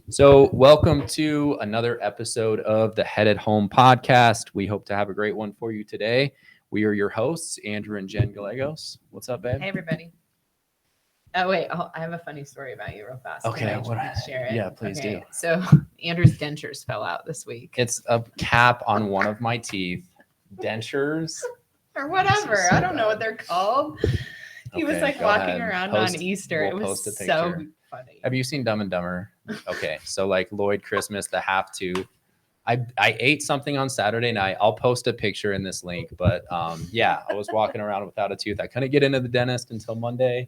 So, welcome to another episode of the Headed Home podcast. We hope to have a great one for you today. We are your hosts, Andrew and Jen Gallegos. What's up, babe? Hey, everybody. Oh, wait. I have a funny story about you real fast. Okay, Can I share it? yeah, please do. So, Andrew's dentures fell out this week. It's a cap on one of my teeth, dentures. Or whatever. So I don't know what bad. they're called. He was Okay, like go walking ahead. around Post- on Easter. we'll It post a was so picture. funny. Have you seen Dumb and Dumber? Okay, so like Lloyd Christmas, the half tooth. I ate something on Saturday night. I'll post a picture in this link, but yeah, I was walking around without a tooth. I couldn't get into the dentist until Monday,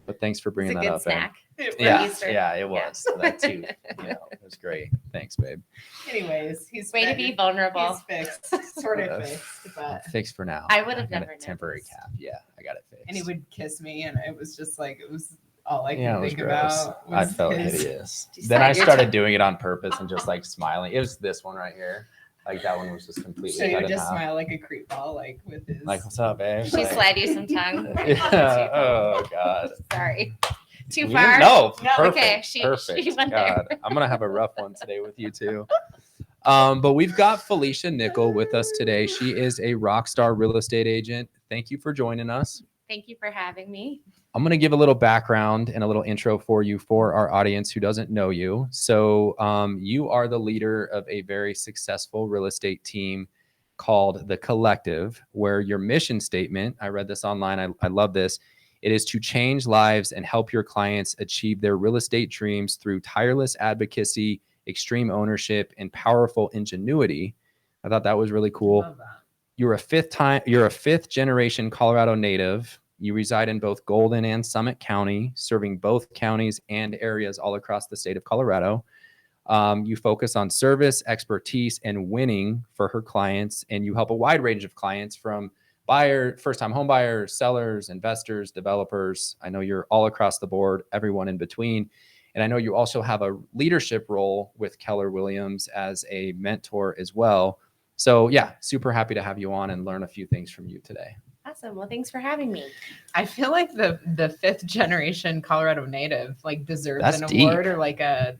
but thanks for It's bringing a that good up. snack. Yeah, Easter. yeah, it was. That tooth, it was great. Thanks, babe. Anyways, he's Way to be vulnerable. He's fixed. Sort of fixed. But Fixed for now. I would have got never a temporary noticed. cap. Yeah, I got it fixed. and he would kiss me, and it was just like, it was all I could Yeah, it was think gross. about. I Was felt his- hideous. Just Then like I your started tongue. doing it on purpose and just like smiling. It was this one right here. Like that one was just completely So you cut would in just half. smile like a creep ball, like with his. Like, what's up, babe? She Like- slide you some tongue. Yeah. Oh God. Sorry. Too We far. didn't- No. No, Perfect. okay, she Perfect. went God, there. I'm gonna have a rough one today with you too. But we've got Felicia Nickel with us today. She is a rock star real estate agent. Thank you for joining us. Thank you for having me. I'm going to give a little background and a little intro for you for our audience who doesn't know you. So, you are the leader of a very successful real estate team called The Collective, where your mission statement, I read this online, I love this. It is to change lives and help your clients achieve their real estate dreams through tireless advocacy, extreme ownership, and powerful ingenuity. I thought that was really cool. Love that. You're a fifth generation Colorado native. You reside in both Golden and Summit County, serving both counties and areas all across the state of Colorado. You focus on service, expertise, and winning for her clients, and you help a wide range of clients from first-time home buyers, sellers, investors, developers. I know you're all across the board, everyone in between. And I know you also have a leadership role with Keller Williams as a mentor as well. So yeah, super happy to have you on and learn a few things from you today. Awesome. Well, thanks for having me. I feel like the fifth generation Colorado native like deserves That's an deep. award or like a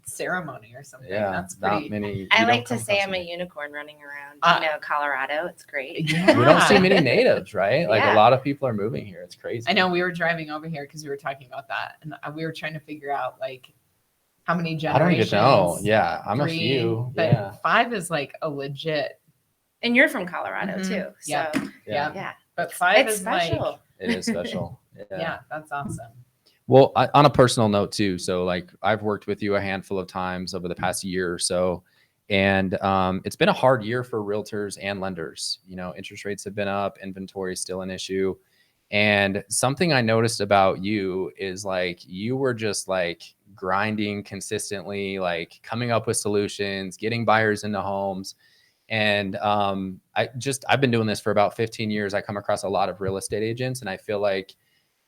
ceremony or something. That's not pretty. many. I you like don't to come say across I'm a many. unicorn running around, Uh, Colorado. It's great. Yeah. We don't see many natives, right? Like a Yeah. lot of people are moving here. It's crazy. I know we were driving over here because we were talking about that, and we were trying to figure out like how many I generations. don't even know. Yeah, I'm a 3, few. but Yeah. 5 is like a legit. And you're from Colorado Mhm. too. So Yeah. Yeah. yeah. But 5 It's is special. like It is special. yeah, that's awesome. Well, on a personal note too. So like I've worked with you a handful of times over the past year or so. And it's been a hard year for realtors and lenders. You know, interest rates have been up, inventory is still an issue. And something I noticed about you is like you were just like grinding consistently, like coming up with solutions, getting buyers into homes. And I've been doing this for about 15 years. I come across a lot of real estate agents, and I feel like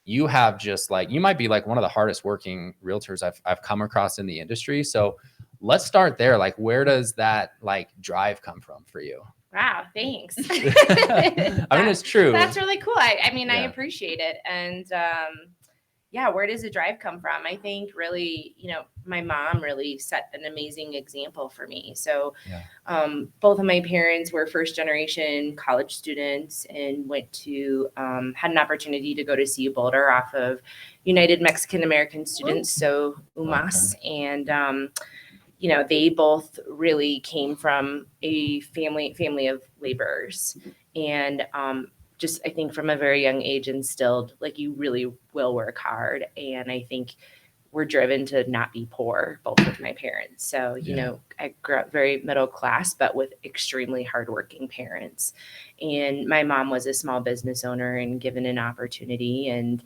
you have just like, you might be like one of the hardest working realtors I've come across in the industry. So let's start there. Like, where does that like drive come from for you? Wow. Thanks. I mean, it's true. That's really cool. I mean, I Yeah. appreciate it. And yeah, where does the drive come from? I think really, my mom really set an amazing example for me. So both of my parents were first generation college students and went to, had an opportunity to go to CU Boulder off of United Mexican American Students, so UMAS. And they both really came from a family of laborers, and just I think from a very young age instilled like you really will work hard, and I think we're driven to not be poor, both with my parents. So I grew up very middle class, but with extremely hardworking parents. And my mom was a small business owner and given an opportunity, and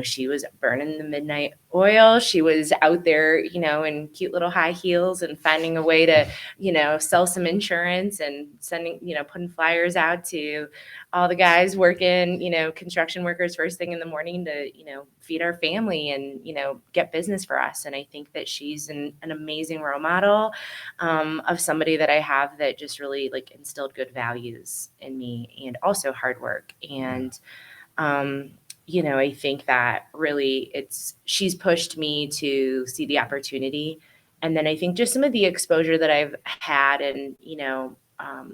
she was burning the midnight oil. She was out there, in cute little high heels and finding a way to, sell some insurance and sending, putting flyers out to all the guys working, construction workers first thing in the morning to, feed our family and, get business for us. And I think that she's an amazing role model of somebody that I have that just really like instilled good values in me and also hard work. And, I think that really she's pushed me to see the opportunity. And then I think just some of the exposure that I've had and,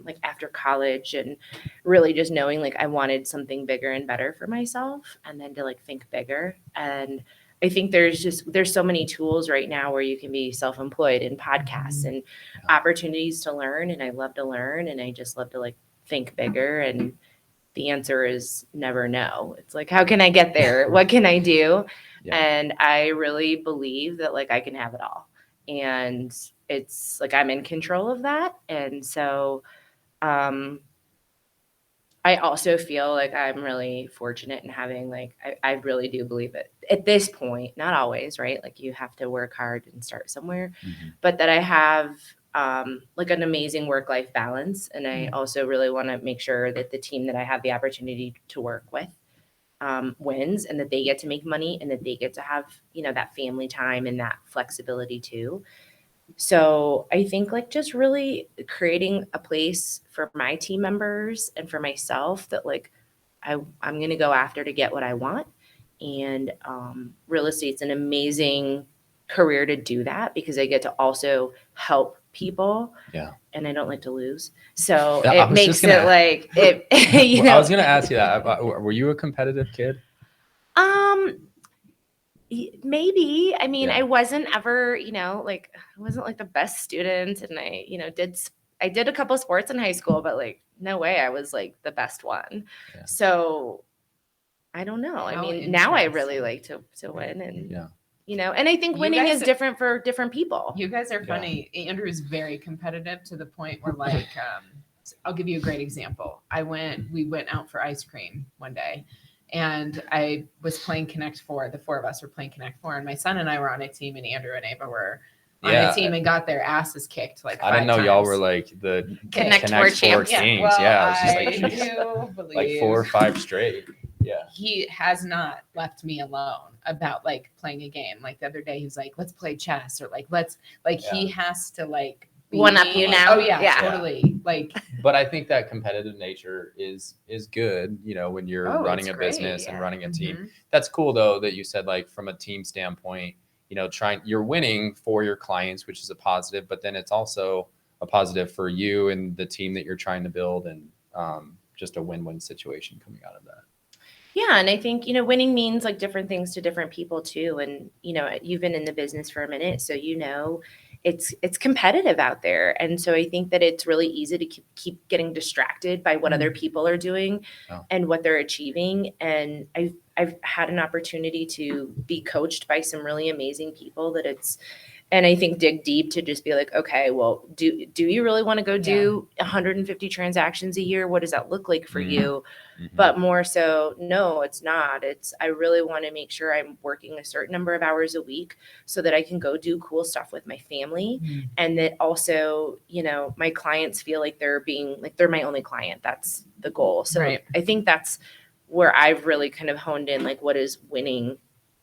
like after college and really just knowing like I wanted something bigger and better for myself and then to like think bigger. And I think there's so many tools right now where you can be self-employed and podcasts and opportunities to learn. And I love to learn and I just love to like think bigger. And the answer is never no. It's like, how can I get there? What can I do? Yeah. And I really believe that like I can have it all. And it's like I'm in control of that. And so I also feel like I'm really fortunate in having like I really do believe it at this point, not always, right? Like you have to work hard and start somewhere, but that I have like an amazing work-life balance. And I also really want to make sure that the team that I have the opportunity to work with wins and that they get to make money and that they get to have, that family time and that flexibility too. So I think like just really creating a place for my team members and for myself that like I'm going to go after to get what I want. And real estate's an amazing career to do that because I get to also help people. Yeah. And I don't like to lose. So Yeah, it makes it like it, I was going to ask you that. Were you a competitive kid? Maybe. I mean, Yeah. I wasn't ever, like I wasn't like the best student and I, I did a couple sports in high school, but like no way I was like the best one. Yeah. So I don't know. I mean, now I really like to win and and I think winning is different for different people. You guys are funny. Yeah. Andrew is very competitive to the point where like I'll give you a great example. We went out for ice cream one day. And I was playing Connect 4. The four of us were playing Connect 4. And my son and I were on a team, and Andrew and Ava were on a team and got their asses kicked like 5 I didn't know times. y'all were like the Connect 4 champs. kings. Well, I was just do believe like 4 or 5 straight. Yeah. He has not left me alone about like playing a game. Like the other day, he was like, let's play chess or like, he has to like one up you now. Oh yeah, totally. Like, but I think that competitive nature is good, when you're running a business and running a team. That's cool though, that you said like from a team standpoint, you're winning for your clients, which is a positive, but then it's also a positive for you and the team that you're trying to build and just a win-win situation coming out of that. Yeah. And I think, winning means like different things to different people too. And, you've been in the business for a minute, so it's competitive out there. And so I think that it's really easy to keep getting distracted by what other people are doing and what they're achieving. And I've had an opportunity to be coached by some really amazing people and I think dig deep to just be like, okay, well, do you really want to go do 150 transactions a year? What does that look like for you? But more so, no, it's not. I really want to make sure I'm working a certain number of hours a week so that I can go do cool stuff with my family. And that also, my clients feel like they're my only client. That's the goal. So I think that's where I've really kind of honed in, like, what is winning,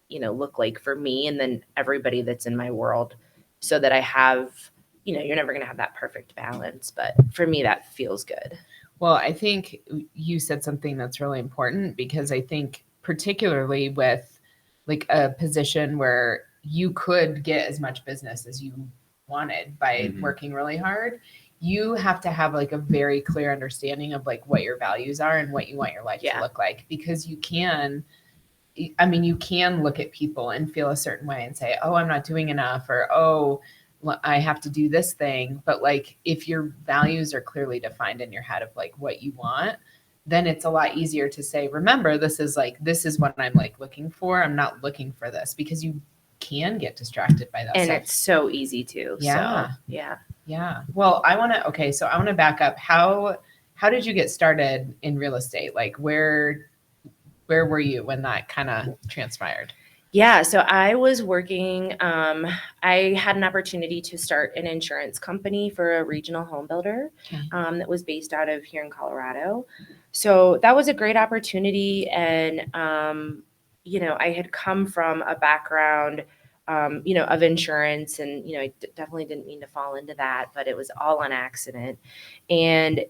look like for me and then everybody that's in my world, so that I have, you're never going to have that perfect balance, but for me, that feels good. Well, I think you said something that's really important, because I think particularly with like a position where you could get as much business as you wanted by working really hard, you have to have like a very clear understanding of like what your values are and what you want your life to look like, because you can look at people and feel a certain way and say, oh, I'm not doing enough, or, oh, I have to do this thing. But like, if your values are clearly defined in your head of like what you want, then it's a lot easier to say, remember, this is what I'm like looking for. I'm not looking for this, because you can get distracted by that and stuff. It's so easy to. Yeah. So, yeah. Well, I want to back up. How did you get started in real estate? Like where were you when that kind of transpired? Yeah. So I was working, I had an opportunity to start an insurance company for a regional home builder that was based out of here in Colorado. So that was a great opportunity. And, I had come from a background, of insurance, and, I definitely didn't mean to fall into that, but it was all on accident. And,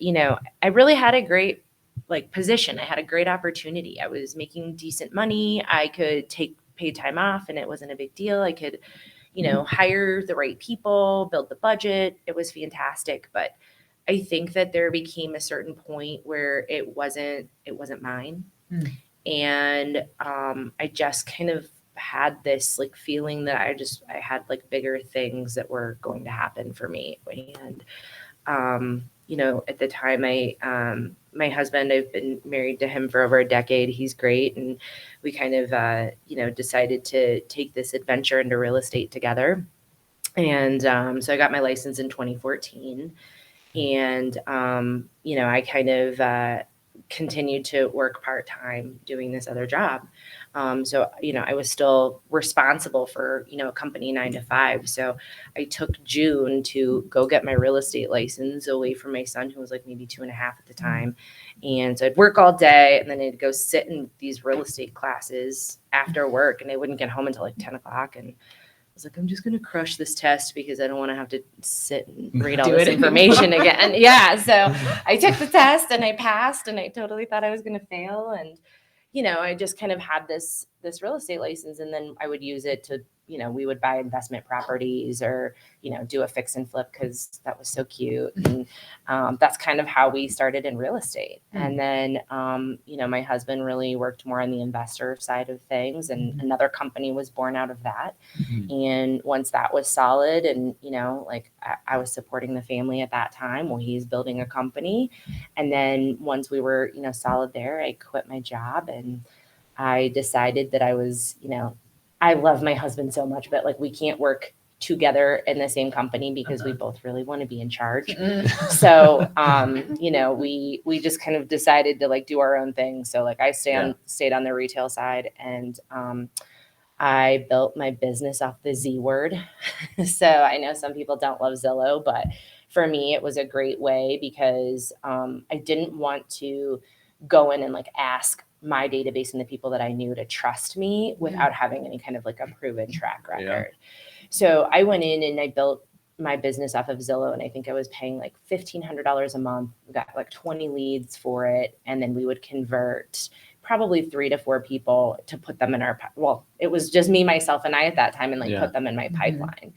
I really had a great like position. I had a great opportunity. I was making decent money. I could take paid time off and it wasn't a big deal. I could, hire the right people, build the budget. It was fantastic. But I think that there became a certain point where it wasn't mine. And I just kind of had this like feeling that I had like bigger things that were going to happen for me. And at the time my husband, I've been married to him for over a decade. He's great. And we kind of, decided to take this adventure into real estate together. And so I got my license in 2014. And, I kind of continued to work part-time doing this other job. So, I was still responsible for, a company 9 to 5. So I took June to go get my real estate license away from my son, who was like maybe 2.5 at the time. And so I'd work all day and then I'd go sit in these real estate classes after work, and I wouldn't get home until like 10 o'clock. And I was like, I'm just going to crush this test because I don't want to have to sit and read all this information again. Yeah. So I took the test and I passed, and I totally thought I was going to fail. And, I just kind of had this real estate license, and then I would use it to, we would buy investment properties or, do a fix and flip because that was so cute. And that's kind of how we started in real estate. And then, my husband really worked more on the investor side of things, and another company was born out of that. And once that was solid and, I was supporting the family at that time while he's building a company. And then once we were, solid there, I quit my job and I decided that I was, I love my husband so much, but like we can't work together in the same company because we both really want to be in charge. So, we just kind of decided to like do our own thing. So like I stayed on the retail side, and I built my business off the Z word. So I know some people don't love Zillow, but for me, it was a great way because I didn't want to go in and like ask my database and the people that I knew to trust me without having any kind of like a proven track record. Yeah. So I went in and I built my business off of Zillow, and I think I was paying like $1,500 a month. We got like 20 leads for it. And then we would convert probably 3 to 4 people to put them in it was just me, myself, and I at that time, and like put them in my pipeline.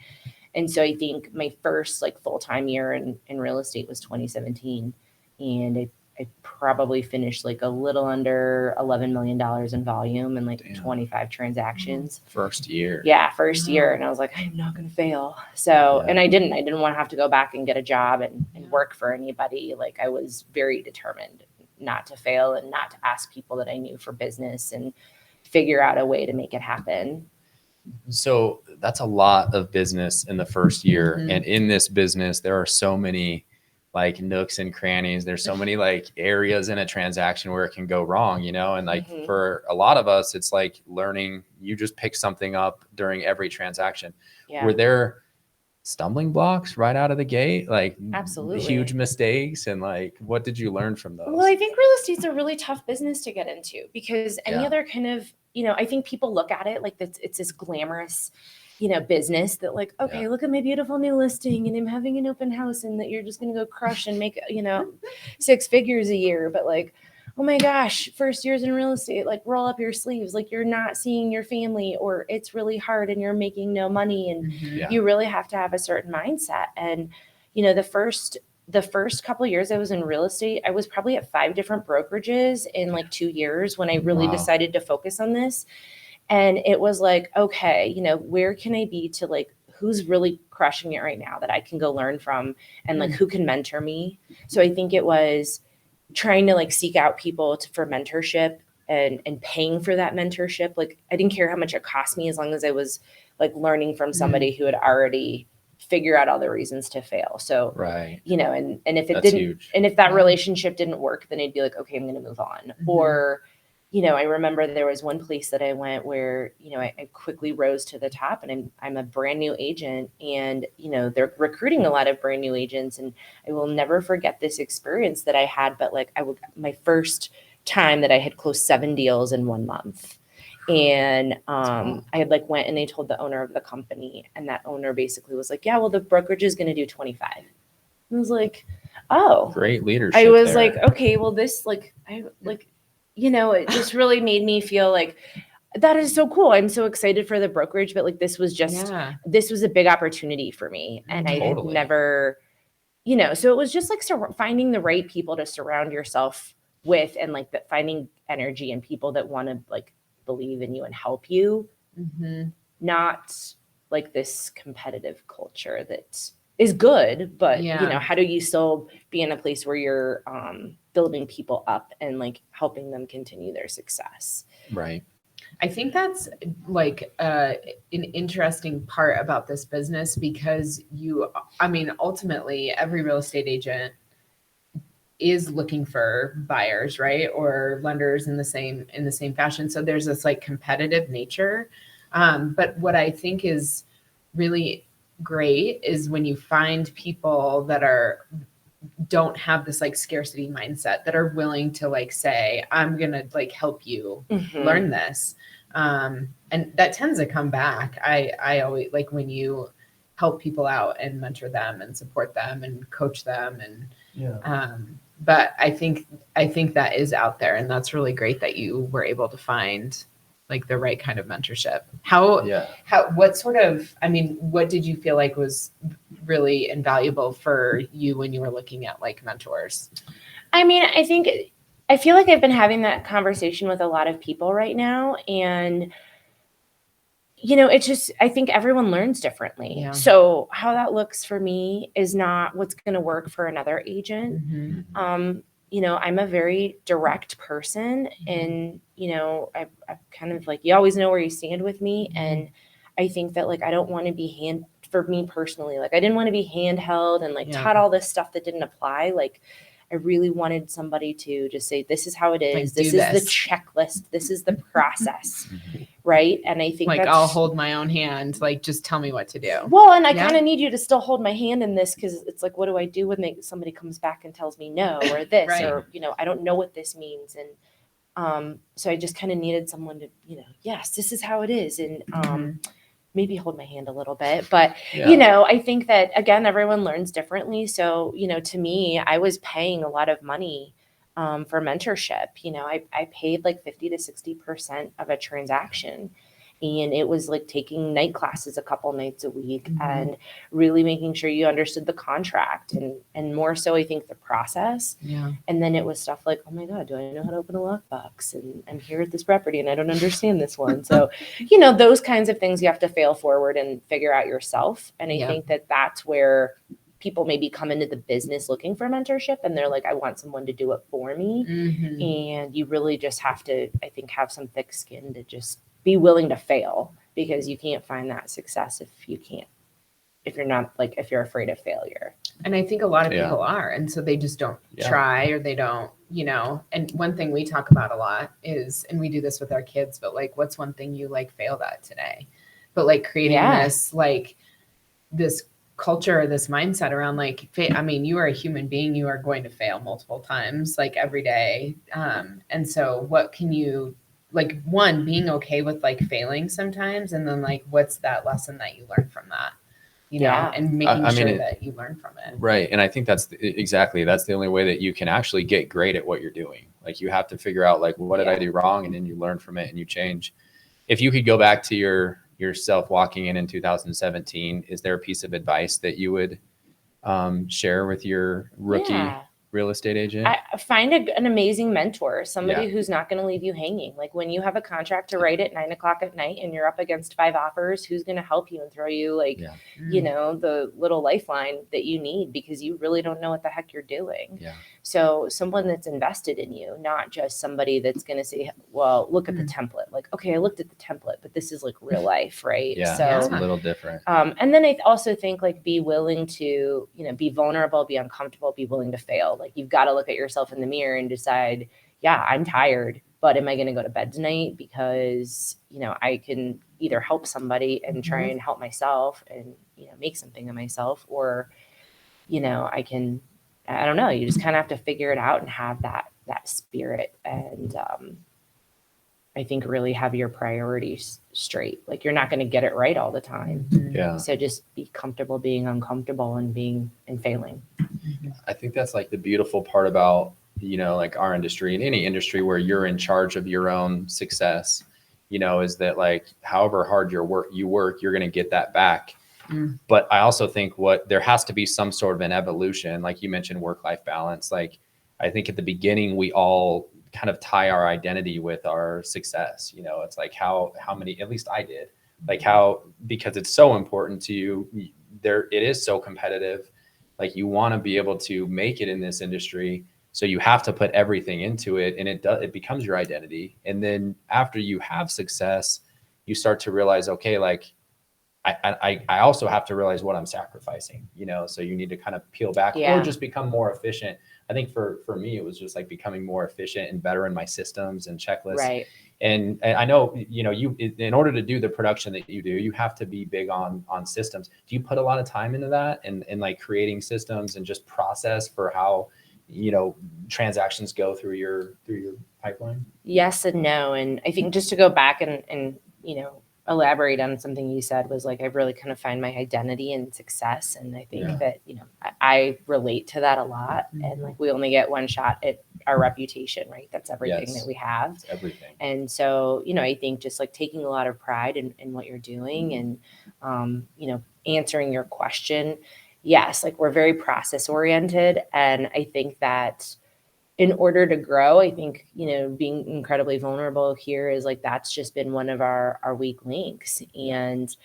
And so I think my first like full-time year in real estate was 2017. And I probably finished like a little under $11 million in volume and like 25 transactions. First year. Yeah, first year. And I was like, I'm not going to fail. So, and I didn't want to have to go back and get a job and work for anybody. Like I was very determined not to fail and not to ask people that I knew for business and figure out a way to make it happen. So that's a lot of business in the first year. And in this business, there are so many like nooks and crannies. There's so many like areas in a transaction where it can go wrong, and like for a lot of us, it's like learning, you just pick something up during every transaction. Were there stumbling blocks right out of the gate? Like absolutely huge mistakes? And like, what did you learn from those? Well, I think real estate's a really tough business to get into because any other kind of, I think people look at it like it's this glamorous, business that like, okay, look at my beautiful new listing and I'm having an open house and that you're just going to go crush and make, 6 figures a year. But like, oh my gosh, first years in real estate, like roll up your sleeves, like you're not seeing your family or it's really hard and you're making no money. And you really have to have a certain mindset. And, the first couple of years I was in real estate, I was probably at 5 different brokerages in like 2 years when I really decided to focus on this. And it was like, okay, where can I be to like, who's really crushing it right now that I can go learn from and like, who can mentor me? So I think it was trying to like seek out people for mentorship and paying for that mentorship. Like, I didn't care how much it cost me as long as I was like learning from somebody who had already figured out all the reasons to fail. So, and if it didn't, huge. And if that relationship didn't work, then I'd be like, okay, I'm going to move on. Or, I remember there was one place that I went where, I quickly rose to the top, and I'm a brand new agent, and, they're recruiting a lot of brand new agents, and I will never forget this experience that I had. But like my first time that I had closed 7 deals in 1 month. And I had like went and they told the owner of the company, and that owner basically was like, yeah, well, the brokerage is going to do 25. I was like, oh, Great leadership. I was there. like, okay, well, this it just really made me feel like that is so cool. I'm so excited for the brokerage, but like this was a big opportunity for me, and I had Totally. never, so it was just like finding the right people to surround yourself with, and like that finding energy and people that want to like believe in you and help you, not like this competitive culture that is good, but how do you still be in a place where you're building people up and like helping them continue their success? Right. I think that's like an interesting part about this business, because ultimately every real estate agent is looking for buyers, right? Or lenders in the same fashion. So there's this like competitive nature. But what I think is really great is when you find people that don't have this like scarcity mindset, that are willing to like say, I'm going to like help you learn this. And that tends to come back. I always like when you help people out and mentor them and support them and coach them. And, but I think that is out there, and that's really great that you were able to find like the right kind of mentorship. What did you feel like was really invaluable for you when you were looking at like mentors? I feel like I've been having that conversation with a lot of people right now, and it's just, I think everyone learns differently. Yeah. So how that looks for me is not what's going to work for another agent. I'm a very direct person, and, I kind of like, you always know where you stand with me. And I think that like, I don't want to be for me personally, like I didn't want to be handheld and like taught all this stuff that didn't apply. Like I really wanted somebody to just say, this is how it is. Like, this is the checklist. This is the process. Right. And I think like, I'll hold my own hand. Like, just tell me what to do. Well, and I kind of need you to still hold my hand in this, because it's like, what do I do when somebody comes back and tells me no, or this, right. Or, I don't know what this means. And so I just kind of needed someone to, yes, this is how it is. And maybe hold my hand a little bit. But, I think that, again, everyone learns differently. So, to me, I was paying a lot of money for mentorship. I paid like 50 to 60% of a transaction. And it was like taking night classes a couple nights a week and really making sure you understood the contract and more so, I think, the process. Yeah. And then it was stuff like, oh my God, do I know how to open a lockbox? And I'm here at this property and I don't understand this one. So, those kinds of things you have to fail forward and figure out yourself. And I think that that's where people maybe come into the business looking for mentorship, and they're like, I want someone to do it for me. And you really just have to, I think, have some thick skin to just be willing to fail, because you can't find that success if you're afraid of failure. And I think a lot of people are, and so they just don't try, or they don't, and one thing we talk about a lot is, and we do this with our kids, but like, what's one thing you like failed at today? But like creating this culture or this mindset around like, you are a human being, you are going to fail multiple times, like every day. And so what can you, like, one, being okay with like failing sometimes, and then like, what's that lesson that you learn from that, and making sure that you learn from it. Right. And I think that's the only way that you can actually get great at what you're doing. Like, you have to figure out like, what did I do wrong? And then you learn from it and you change. If you could go back to yourself walking in 2017, is there a piece of advice that you would share with your rookie real estate agent? I find an amazing mentor, somebody who's not going to leave you hanging. Like, when you have a contract to write at 9:00 at night and you're up against 5 offers, who's going to help you and throw you like, the little lifeline that you need, because you really don't know what the heck you're doing. So someone that's invested in you, not just somebody that's going to say, well, look at the template. Like, okay, I looked at the template, but this is like real life, right? So it's a little different. And then I also think like, be willing to, be vulnerable, be uncomfortable, be willing to fail. Like, you've got to look at yourself in the mirror and decide, I'm tired, but am I going to go to bed tonight? Because, I can either help somebody and try and help myself and, make something of myself, or, I don't know, you just kind of have to figure it out and have that spirit. And, I think really have your priorities straight. Like, you're not going to get it right all the time. Yeah. So just be comfortable being uncomfortable and failing. I think that's like the beautiful part about, like our industry and any industry where you're in charge of your own success, is that like, however hard you work, you're going to get that back. But I also think there has to be some sort of an evolution. Like you mentioned, work-life balance. Like, I think at the beginning, we all kind of tie our identity with our success. It's like how many, at least I did, like because it's so important to you it is so competitive. Like you want to be able to make it in this industry. So you have to put everything into it, and it becomes your identity. And then after you have success, you start to realize, okay, like I also have to realize what I'm sacrificing, so you need to kind of peel back or just become more efficient. I think for me, it was just like becoming more efficient and better in my systems and checklists. Right. And I know, you, in order to do the production that you do, you have to be big on systems. Do you put a lot of time into that and like creating systems and just process for how, transactions go through your pipeline? Yes and no. And I think just to go back and elaborate on something you said was like, I really kind of find my identity in success. And I think that, I relate to that a lot. And like, we only get one shot at our reputation, right? That's everything that we have. It's everything. And so, I think just like taking a lot of pride in what you're doing and, answering your question. Yes. Like we're very process oriented. And I think that in order to grow, I think, being incredibly vulnerable here is like, that's just been one of our weak links. And,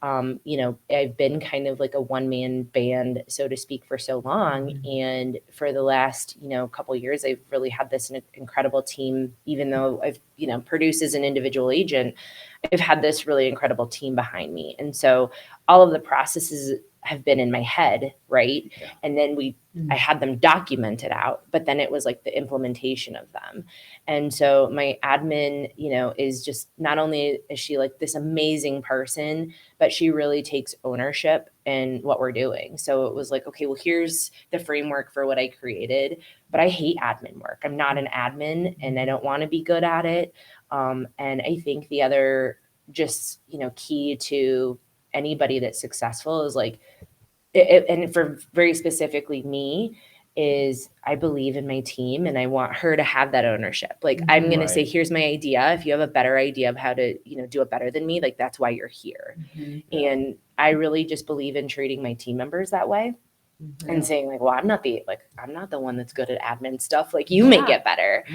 I've been kind of like a one-man band, so to speak, for so long. And for the last, couple of years, I've really had this incredible team, even though I've, produced as an individual agent, I've had this really incredible team behind me. And so all of the processes have been in my head, right? Yeah. And then I had them documented out, but then it was like the implementation of them. And so my admin, is just, not only is she like this amazing person, but she really takes ownership in what we're doing. So it was like, okay, well, here's the framework for what I created, but I hate admin work. I'm not an admin and I don't want to be good at it. And I think the other just, key to anybody that's successful is like, and for very specifically me, is I believe in my team and I want her to have that ownership. Like I'm going to say, here's my idea. If you have a better idea of how to, do it better than me, like that's why you're here. And I really just believe in treating my team members that way and saying like, well, I'm not the one that's good at admin stuff. Like you may get better.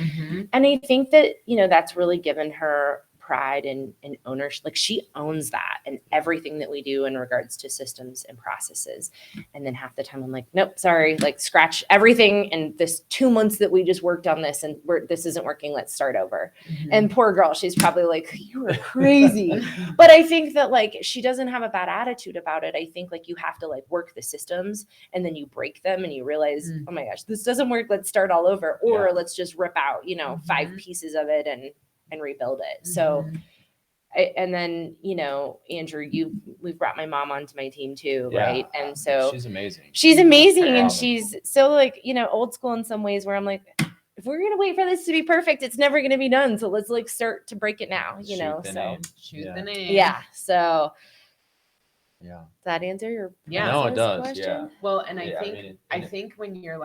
And I think that, that's really given her pride and ownership. Like she owns that and everything that we do in regards to systems and processes. And then half the time I'm like, nope, sorry, like scratch everything. And this 2 months that we just worked on this and this isn't working. Let's start over. And poor girl, she's probably like, you were crazy. But I think that like, she doesn't have a bad attitude about it. I think like you have to like work the systems and then you break them and you realize, oh my gosh, this doesn't work. Let's start all over. Or let's just rip out, 5 pieces of it and rebuild it. So, and then, Andrew, we've brought my mom onto my team too. Right. And so she's amazing. And she's so like, old school in some ways where I'm like, if we're going to wait for this to be perfect, it's never going to be done. So let's like start to break it now, Shoot the name. Yeah. So yeah. Does that answer your No, it does. question? Yeah. Well, and I think when you're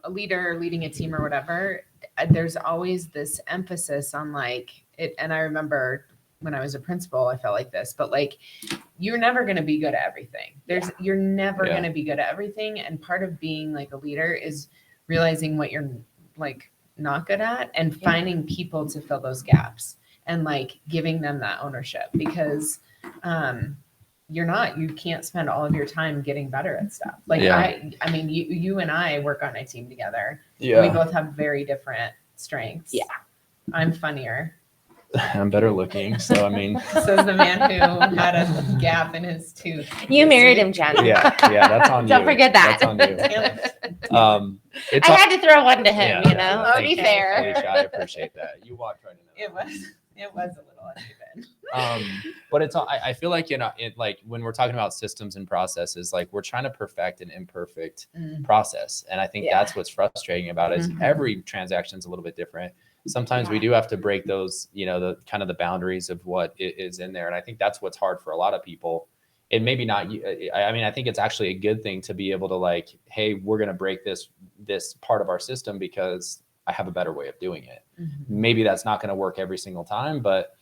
a leader leading a team or whatever, there's always this emphasis on like it. And I remember when I was a principal, I felt like this, but like, you're never going to be good at everything. You're never going to be good at everything. And part of being like a leader is realizing what you're like not good at and finding people to fill those gaps and like giving them that ownership because, you can't spend all of your time getting better at stuff. Like I mean, you and I work on a team together. Yeah. We both have very different strengths. Yeah. I'm funnier. I'm better looking. So, I mean, says the man who had a gap in his tooth. You married him, Jen. Yeah. That's on you. Don't forget that. That's on you. I had to throw one to him, to be fair. Felicia, I appreciate that. You walked right in. It was a little uneven. But I feel like, like when we're talking about systems and processes, like we're trying to perfect an imperfect process. And I think that's what's frustrating about it is every transaction is a little bit different. Sometimes we do have to break those, the kind of the boundaries of what is in there. And I think that's what's hard for a lot of people and maybe not, I mean, I think it's actually a good thing to be able to like, hey, we're going to break this part of our system because I have a better way of doing it. Maybe that's not going to work every single time, but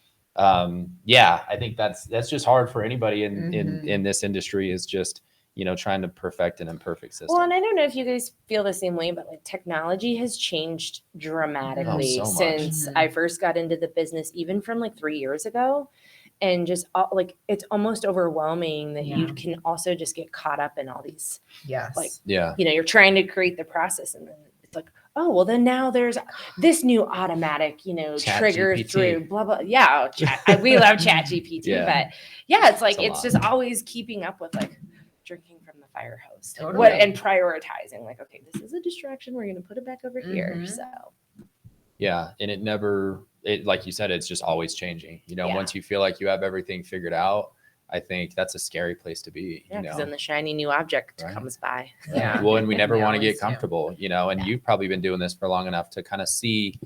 yeah, I think that's just hard for anybody in this industry, is just, you know, trying to perfect an imperfect system. Well, and I don't know if you guys feel the same way, but like technology has changed dramatically so much. since I first got into the business, even from like 3 years ago. And just like, it's almost overwhelming that you can also just get caught up in all these, like, you know, you're trying to create the process and then it's like, oh, well then now there's this new automatic, you know, trigger through blah, blah. Yeah. We love chat GPT, but yeah, it's like, it's just always keeping up with like drinking from the fire hose and prioritizing like, okay, this is a distraction. We're going to put it back over here. So. Yeah. And it like you said, it's just always changing, you know, once you feel like you have everything figured out, I think that's a scary place to be. Yeah, because then the shiny new object comes by. Yeah. Well, and we never want to get comfortable, you know, and you've probably been doing this for long enough to kind of see,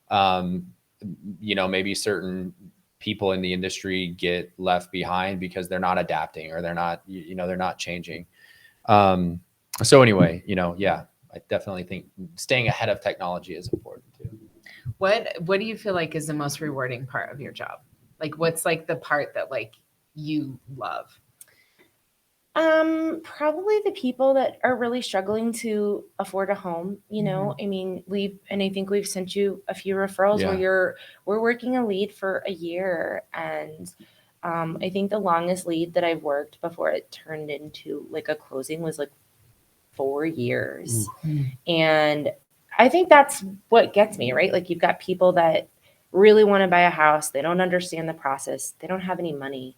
you know, maybe certain people in the industry get left behind because they're not adapting or they're not, you know, they're not changing. So anyway, you know, yeah, I definitely think staying ahead of technology is important too. What do you feel like is the most rewarding part of your job? Like, what's like the part that like you love? Probably the people that are really struggling to afford a home, you know. I mean, I think we've sent you a few referrals where we're working a lead for a year, and I think the longest lead that I've worked before it turned into like a closing was like 4 years. And I think that's what gets me, right? Like, you've got people that really want to buy a house, they don't understand the process, they don't have any money,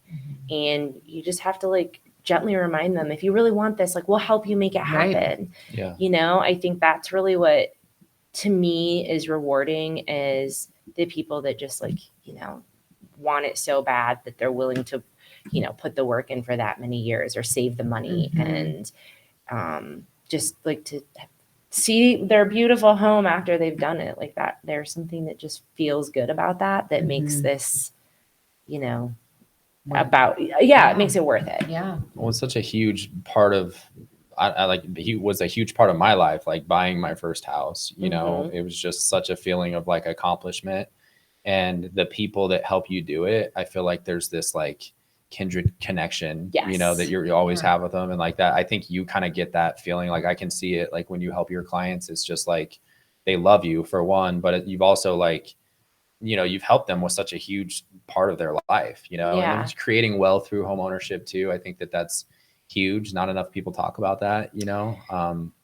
and you just have to like gently remind them, if you really want this, like, we'll help you make it happen. You know, I think that's really what to me is rewarding, is the people that just like, you know, want it so bad that they're willing to, you know, put the work in for that many years or save the money and just like to see their beautiful home after they've done it. Like that, there's something that just feels good about that makes this, you know, it makes it worth it. Well, it's such a huge part of, he was a huge part of my life, like buying my first house, you know, it was just such a feeling of like accomplishment, and the people that help you do it, I feel like there's this like kindred connection, you know, that you always have with them. And like that, I think you kind of get that feeling. Like I can see it, like when you help your clients, it's just like, they love you for one, but you've also like, you know, you've helped them with such a huge part of their life, you know, and it's creating wealth through home ownership too. I think that that's huge. Not enough people talk about that, you know?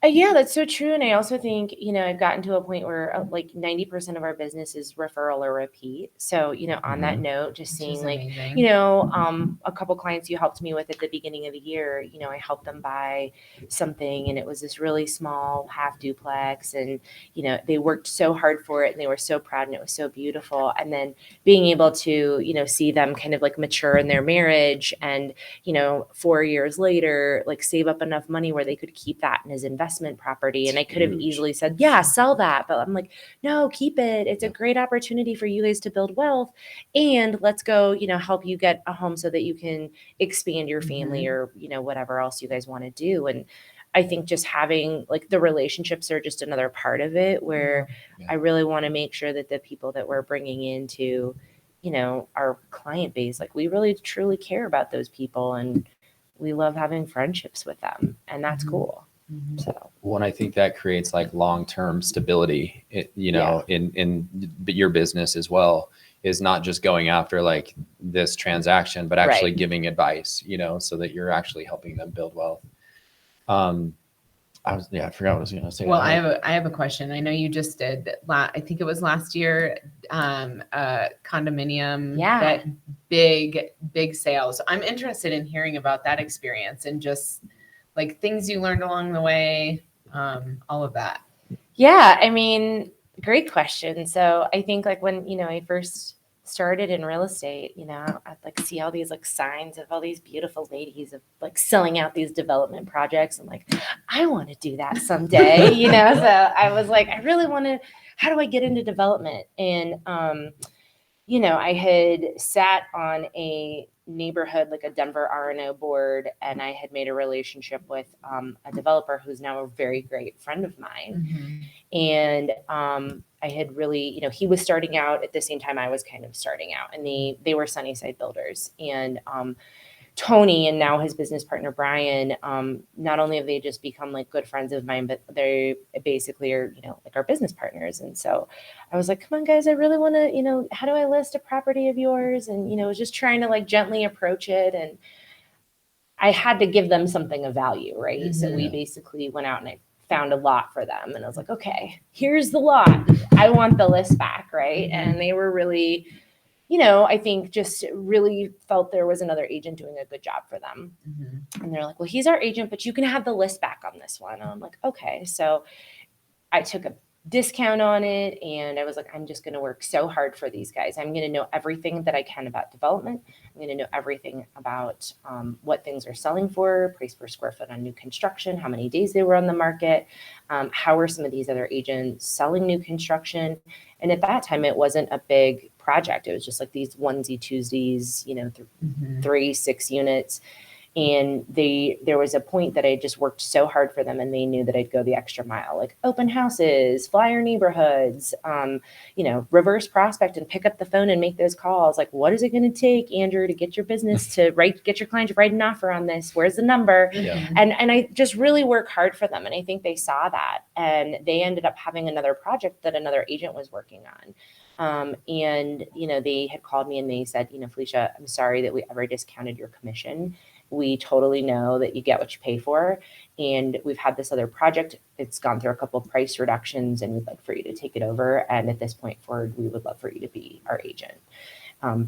Yeah, that's so true. And I also think, you know, I've gotten to a point where like 90% of our business is referral or repeat. So, you know, on that note, just seeing like, you know, a couple clients you helped me with at the beginning of the year, you know, I helped them buy something and it was this really small half duplex, and, you know, they worked so hard for it and they were so proud and it was so beautiful. And then being able to, you know, see them kind of like mature in their marriage and, you know, 4 years later, like save up enough money where they could keep that in his investment property. And I could have easily said, yeah, sell that. But I'm like, no, keep it. It's a great opportunity for you guys to build wealth. And let's go, you know, help you get a home so that you can expand your family or, you know, whatever else you guys want to do. And I think just having like the relationships are just another part of it where I really want to make sure that the people that we're bringing into, you know, our client base, like we really truly care about those people and we love having friendships with them, and that's cool. So, well, I think that creates like long-term stability, you know, in your business as well, is not just going after like this transaction, but actually giving advice, you know, so that you're actually helping them build wealth. I forgot what I was going to say. Well, I have a question. I know you just did, I think it was last year, condominium, that big sales. I'm interested in hearing about that experience and just like things you learned along the way, all of that. Yeah, I mean, great question. So I think like when, you know, I first started in real estate, you know, I'd like see all these like signs of all these beautiful ladies of like selling out these development projects. I'm like, I want to do that someday, you know? So I was like, I really want to, how do I get into development? And, you know, I had sat on a neighborhood, like a Denver R&O board, and I had made a relationship with a developer who's now a very great friend of mine. And I had really, he was starting out at the same time I was kind of starting out, and they were Sunnyside builders. And Tony and now his business partner, Brian, not only have they just become like good friends of mine, but they basically are, like our business partners. And so I was like, come on, guys, I really want to, how do I list a property of yours? And, was just trying to like gently approach it. And I had to give them something of value, right? So we basically went out and I found a lot for them. And I was like, okay, here's the lot. I want the list back, right? And they were really, I think just really felt there was another agent doing a good job for them. And they're like, well, he's our agent, but you can have the list back on this one. And I'm like, okay. So I took a discount on it, and I was like, I'm just going to work so hard for these guys. I'm going to know everything that I can about development. I'm going to know everything about what things are selling for, price per square foot on new construction, how many days they were on the market, how are some of these other agents selling new construction. And at that time, it wasn't a big project. It was just like these onesie Tuesdays, 3-6 units. And there was a point that I just worked so hard for them, and they knew that I'd go the extra mile, like open houses, flyer neighborhoods, reverse prospect and pick up the phone and make those calls. Like, what is it going to take, Andrew, to get your business to get your client to write an offer on this? Where's the number? And I just really work hard for them. And I think they saw that, and they ended up having another project that another agent was working on. And they had called me and they said, Felicia, I'm sorry that we ever discounted your commission. We totally know that you get what you pay for. And we've had this other project. It's gone through a couple of price reductions, and we'd like for you to take it over. And at this point forward, we would love for you to be our agent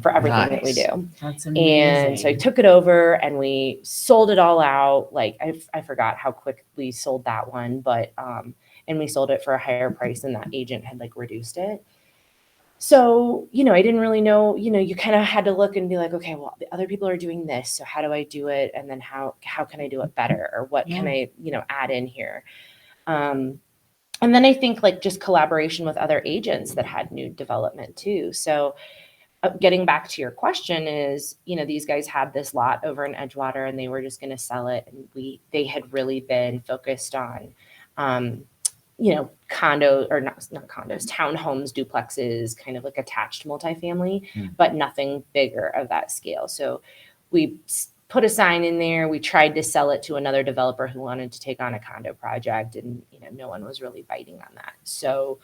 for everything that we do. That's amazing. And so I took it over and we sold it all out. Like I forgot how quick we sold that one, but and we sold it for a higher price than that agent had like reduced it. So, I didn't really know, you kind of had to look and be like, okay, well, the other people are doing this. So how do I do it? And then how can I do it better? Or what can I, add in here? And then I think like just collaboration with other agents that had new development too. So getting back to your question is, these guys had this lot over in Edgewater and they were just going to sell it. And they had really been focused on, condo or not condos, townhomes, duplexes, kind of like attached multifamily, but nothing bigger of that scale. So we put a sign in there. We tried to sell it to another developer who wanted to take on a condo project, and no one was really biting on that. So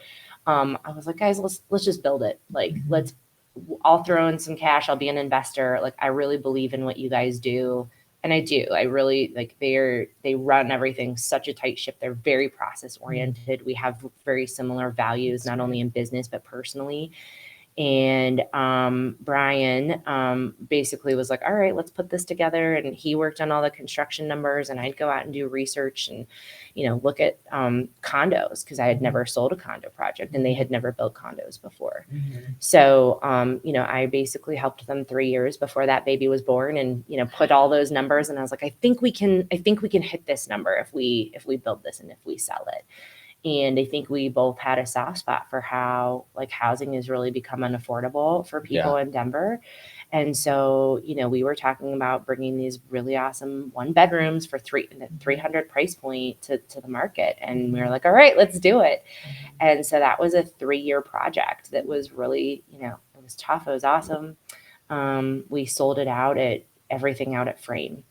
I was like, guys, let's just build it. Like, I'll throw in some cash. I'll be an investor. Like, I really believe in what you guys do. And I do. I really like they run everything such a tight ship. They're very process oriented. We have very similar values, not only in business, but personally. And Brian basically was like, all right, let's put this together. And he worked on all the construction numbers, and I'd go out and do research and, look at condos, because I had never sold a condo project and they had never built condos before. So, I basically helped them 3 years before that baby was born, and, put all those numbers. And I was like, I think we can hit this number if we build this and if we sell it. And I think we both had a soft spot for how like housing has really become unaffordable for people in Denver. And so, we were talking about bringing these really awesome 1-bedrooms for $300 price point to the market. And we were like, all right, let's do it. And so that was a 3-year project that was really, it was tough. It was awesome. We sold it out everything out at frame.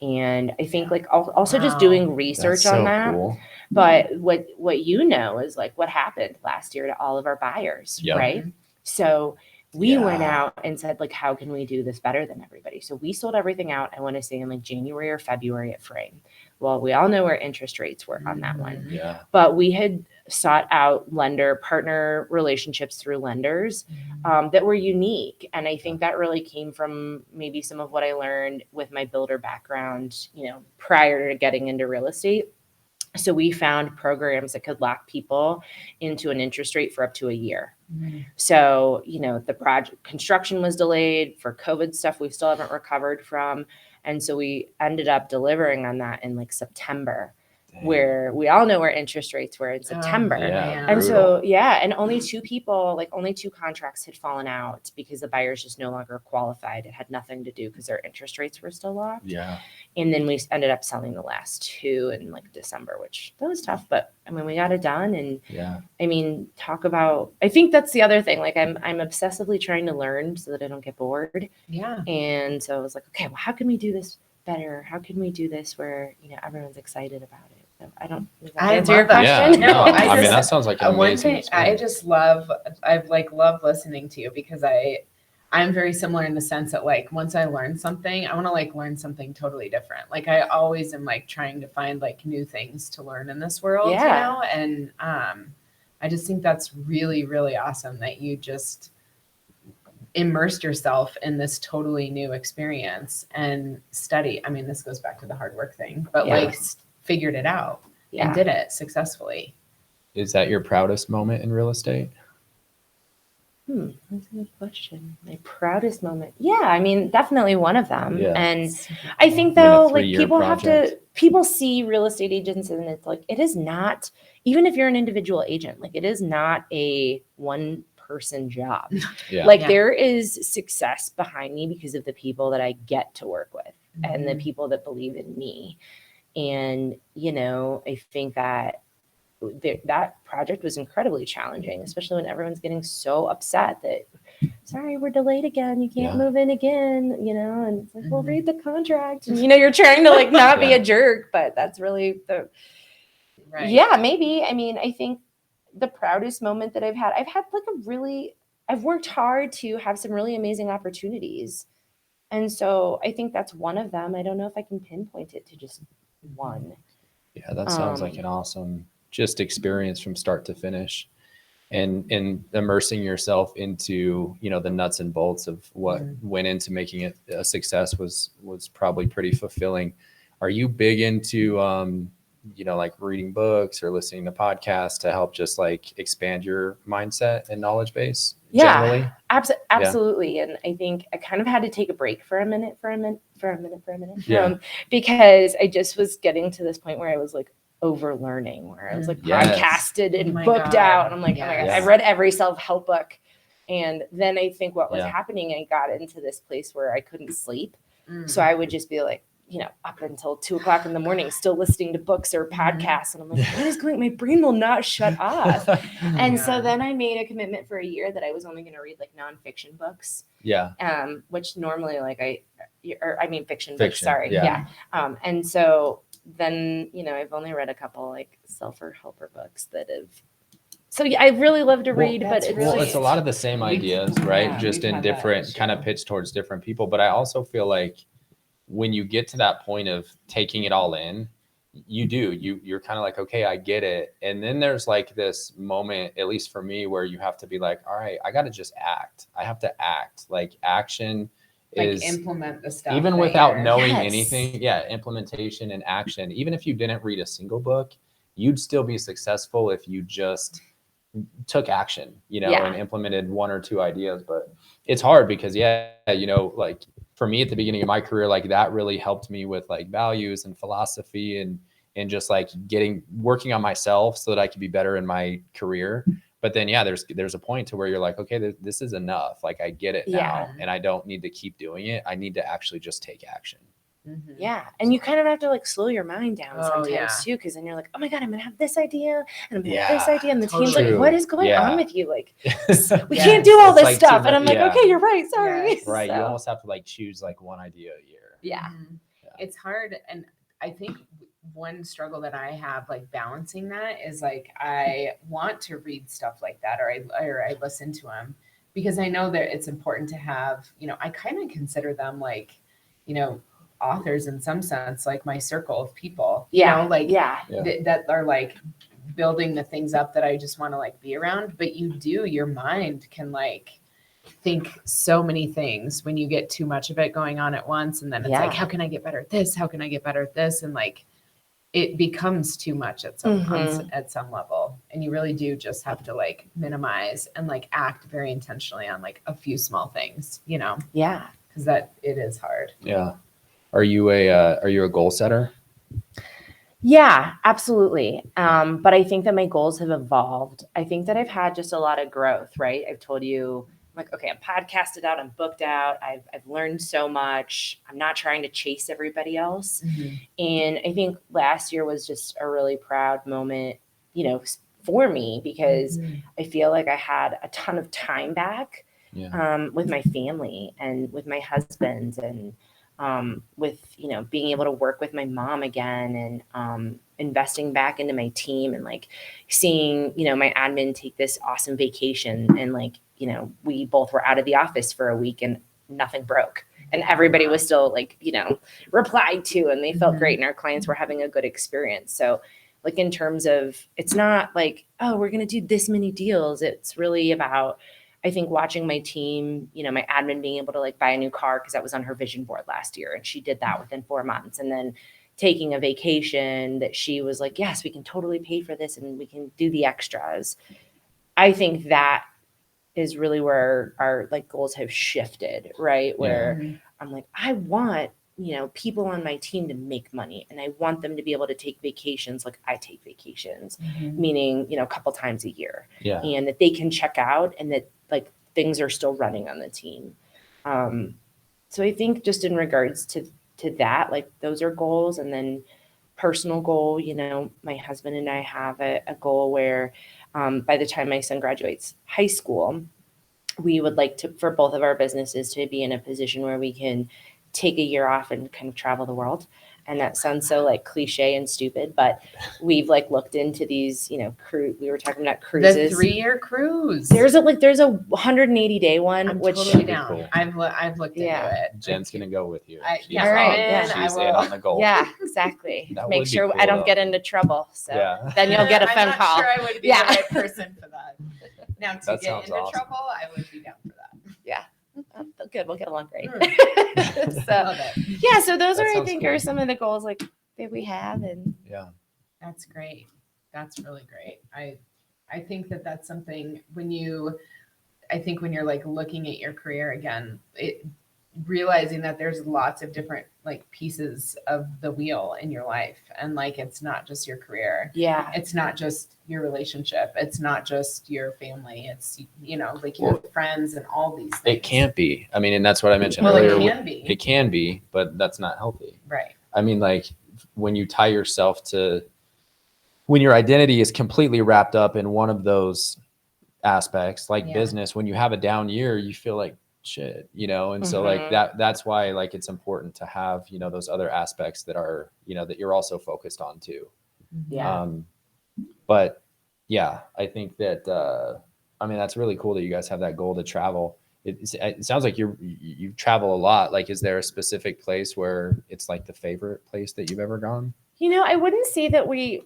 And I think like also just doing research on that. Cool. But what is like what happened last year to all of our buyers, right? So we went out and said, like, how can we do this better than everybody? So we sold everything out, I want to say in like January or February at frame. Well, we all know where interest rates were on that one. Yeah. But we had sought out lender partner relationships through lenders that were unique. And I think that really came from maybe some of what I learned with my builder background, prior to getting into real estate. So we found programs that could lock people into an interest rate for up to a year. So, the project construction was delayed for COVID stuff we still haven't recovered from. And so we ended up delivering on that in like September. where we all know where interest rates were in September. Yeah, And brutal. so, yeah, and only two contracts had fallen out because the buyers just no longer qualified. It had nothing to do because their interest rates were still locked. Yeah. And then we ended up selling the last two in like December, which that was tough, but I mean, we got it done. And Yeah. I mean, I think that's the other thing. Like I'm obsessively trying to learn so that I don't get bored. Yeah. And so I was like, okay, well, how can we do this better? How can we do this where, everyone's excited about it? So I don't, does that answer your love Yeah. question? No, I mean, just- that sounds like an One amazing thing I experience. just love, I've loved listening to you because I'm very similar in the sense that once I learn something, I want to learn something totally different. Like I always am trying to find new things to learn in this world, Yeah. And I just think that's really, really awesome that you just immersed yourself in this totally new experience and study. I mean, this goes back to the hard work thing, but figured it out and did it successfully. Is that your proudest moment in real estate? That's a good question. My proudest moment. Yeah, I mean, definitely one of them. Yeah. And I think I mean, a though, 3-year people project. people see real estate agents and it's it is not, even if you're an individual agent, it is not a one person job. Yeah. There is success behind me because of the people that I get to work with and the people that believe in me. And, I think that that project was incredibly challenging, especially when everyone's getting so upset that, sorry, we're delayed again. You can't move in again, and it's well, read the contract. And, you're trying to not be a jerk, but that's really maybe. I mean, I think the proudest moment that I've had I've worked hard to have some really amazing opportunities. And so I think that's one of them. I don't know if I can pinpoint it to just one. Yeah, that sounds like an awesome just experience from start to finish, and immersing yourself into the nuts and bolts of what went into making it a success was probably pretty fulfilling. Are you big into reading books or listening to podcasts to help just expand your mindset and knowledge base generally? Absolutely. And I think I kind of had to take a break for a minute, Yeah. Because I just was getting to this point where I was over learning, where I was podcasted and booked out. And I'm oh my God, I've read every self-help book. And then I think what was happening, I got into this place where I couldn't sleep. So I would just be up until 2:00 in the morning, still listening to books or podcasts. And I'm what is going, my brain will not shut off. And so then I made a commitment for a year that I was only going to read nonfiction books. Yeah. Which normally fiction books, Fiction, sorry. yeah. And so then, I've only read a couple self-helper books that have, so I really love to read, but it's a lot of the same ideas, right? Just in different kind of pitch towards different people. But I also feel when you get to that point of taking it all in, you're kind of okay, I get it. And then there's this moment, at least for me, where you have to be all right, I got to just act. I have to act. Action is implement the stuff. Even without knowing anything. Yeah. Implementation and action. Even if you didn't read a single book, you'd still be successful if you just took action, and implemented one or two ideas. But it's hard because for me at the beginning of my career, that really helped me with values and philosophy and just working on myself so that I could be better in my career. But then, there's a point to where you're okay, this is enough. I get it now, and I don't need to keep doing it. I need to actually just take action. Mm-hmm. Yeah. And you kind of have to slow your mind down sometimes too. Cause then you're oh my God, I'm going to have this idea and I'm going to have this idea. And the team's what is going on with you? We can't do all this stuff. And I'm okay, you're right. Sorry. Yes. Right. So. You almost have to choose one idea a year. Yeah. It's hard. And I think one struggle that I have balancing that is I want to read stuff like that, or I listen to them because I know that it's important to have, I kind of consider them authors in some sense, my circle of people, that are building the things up that I just want to be around. But your mind can think so many things when you get too much of it going on at once. And then it's how can I get better at this? How can I get better at this? And it becomes too much at some level. And you really do just have to minimize and act very intentionally on a few small things, Yeah. Because it is hard. Yeah. Are you a goal setter? Yeah, absolutely. But I think that my goals have evolved. I think that I've had just a lot of growth, right? I've told you, I'm like, okay, I'm podcasted out, I'm booked out, I've learned so much. I'm not trying to chase everybody else. And I think last year was just a really proud moment, for me, because I feel like I had a ton of time back with my family and with my husband, and with being able to work with my mom again, and investing back into my team, and like seeing my admin take this awesome vacation, and like we both were out of the office for a week and nothing broke, and everybody was still like replied to, and they felt great, and our clients were having a good experience. So like in terms of, it's not like, oh, we're going to do this many deals. It's really about, I think, watching my team, my admin being able to like buy a new car because that was on her vision board last year, and she did that within 4 months. And then taking a vacation that she was like, yes, we can totally pay for this and we can do the extras. I think that is really where our like goals have shifted, right? Where I'm like, I want people on my team to make money, and I want them to be able to take vacations like I take vacations, meaning a couple times a year, and that they can check out, and that like things are still running on the team. So I think just in regards to that, like those are goals. And then personal goal, my husband and I have a goal where by the time my son graduates high school, we would like to, for both of our businesses, to be in a position where we can take a year off and kind of travel the world. And that sounds so like cliche and stupid, but we've like looked into these, we were talking about cruises. The 3-year cruise. There's a 180-day one, I'm which totally down. Cool. I've looked into it. Jen's gonna go with you. She's all right, she's in on the goal. Yeah, exactly. That Make would be sure cool, I don't though. get into trouble. So then you'll get a phone I'm call. not sure I would be the right person for that. Now, to That get sounds into awesome. trouble, I would be down for that. Yeah. Oh, good. We'll get along great. Love So it. yeah, so those That are, I sounds think, cool. are some of the goals like that we have. And That's great. That's really great. I think that that's something when you're like looking at your career again, realizing that there's lots of different like pieces of the wheel in your life, and like it's not just your career. yeah, It's not just your relationship. It's not just your family. It's like your friends and all these things. It can't be. I mean, and that's what I mentioned Well, earlier. it can be. It can be, but that's not healthy. Right. I mean, like when you tie yourself to, when your identity is completely wrapped up in one of those aspects, like business, when you have a down year, you feel like shit, and so like that's why like it's important to have those other aspects that are that you're also focused on too. But yeah, I think that I mean, that's really cool that you guys have that goal to travel. It sounds like you travel a lot. Like, is there a specific place where it's like the favorite place that you've ever gone? I wouldn't say that we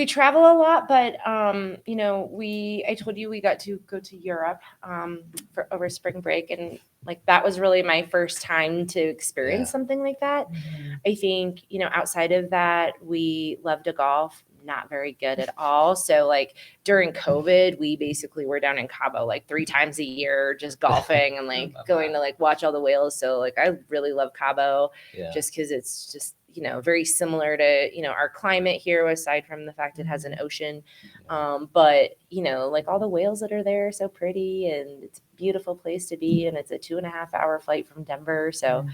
travel a lot, but I told you we got to go to Europe for over spring break, and like that was really my first time to experience something like that. I think outside of that, we love to golf. Not very good at all. So like during COVID, we basically were down in Cabo like 3 times a year, just golfing and like going to like watch all the whales. So like I really love Cabo just because it's just very similar to our climate here, aside from the fact it has an ocean. But like all the whales that are there are so pretty, and it's a beautiful place to be, and it's a 2.5-hour flight from Denver. So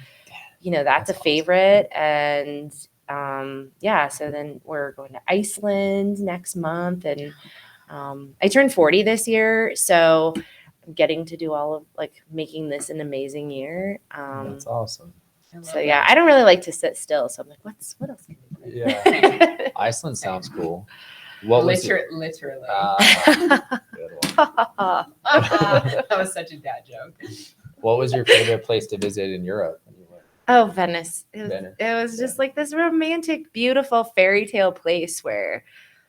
that's a favorite. And so then we're going to Iceland next month, and I turned 40 this year, so I'm getting to do all of like making this an amazing year. That's awesome. So yeah, I don't really like to sit still, so I'm like, what else can we do? Yeah, Iceland sounds cool. What was literally? good one. That was such a dad joke. What was your favorite place to visit in Europe? Oh, Venice. Venice. It was just like this romantic, beautiful fairy tale place where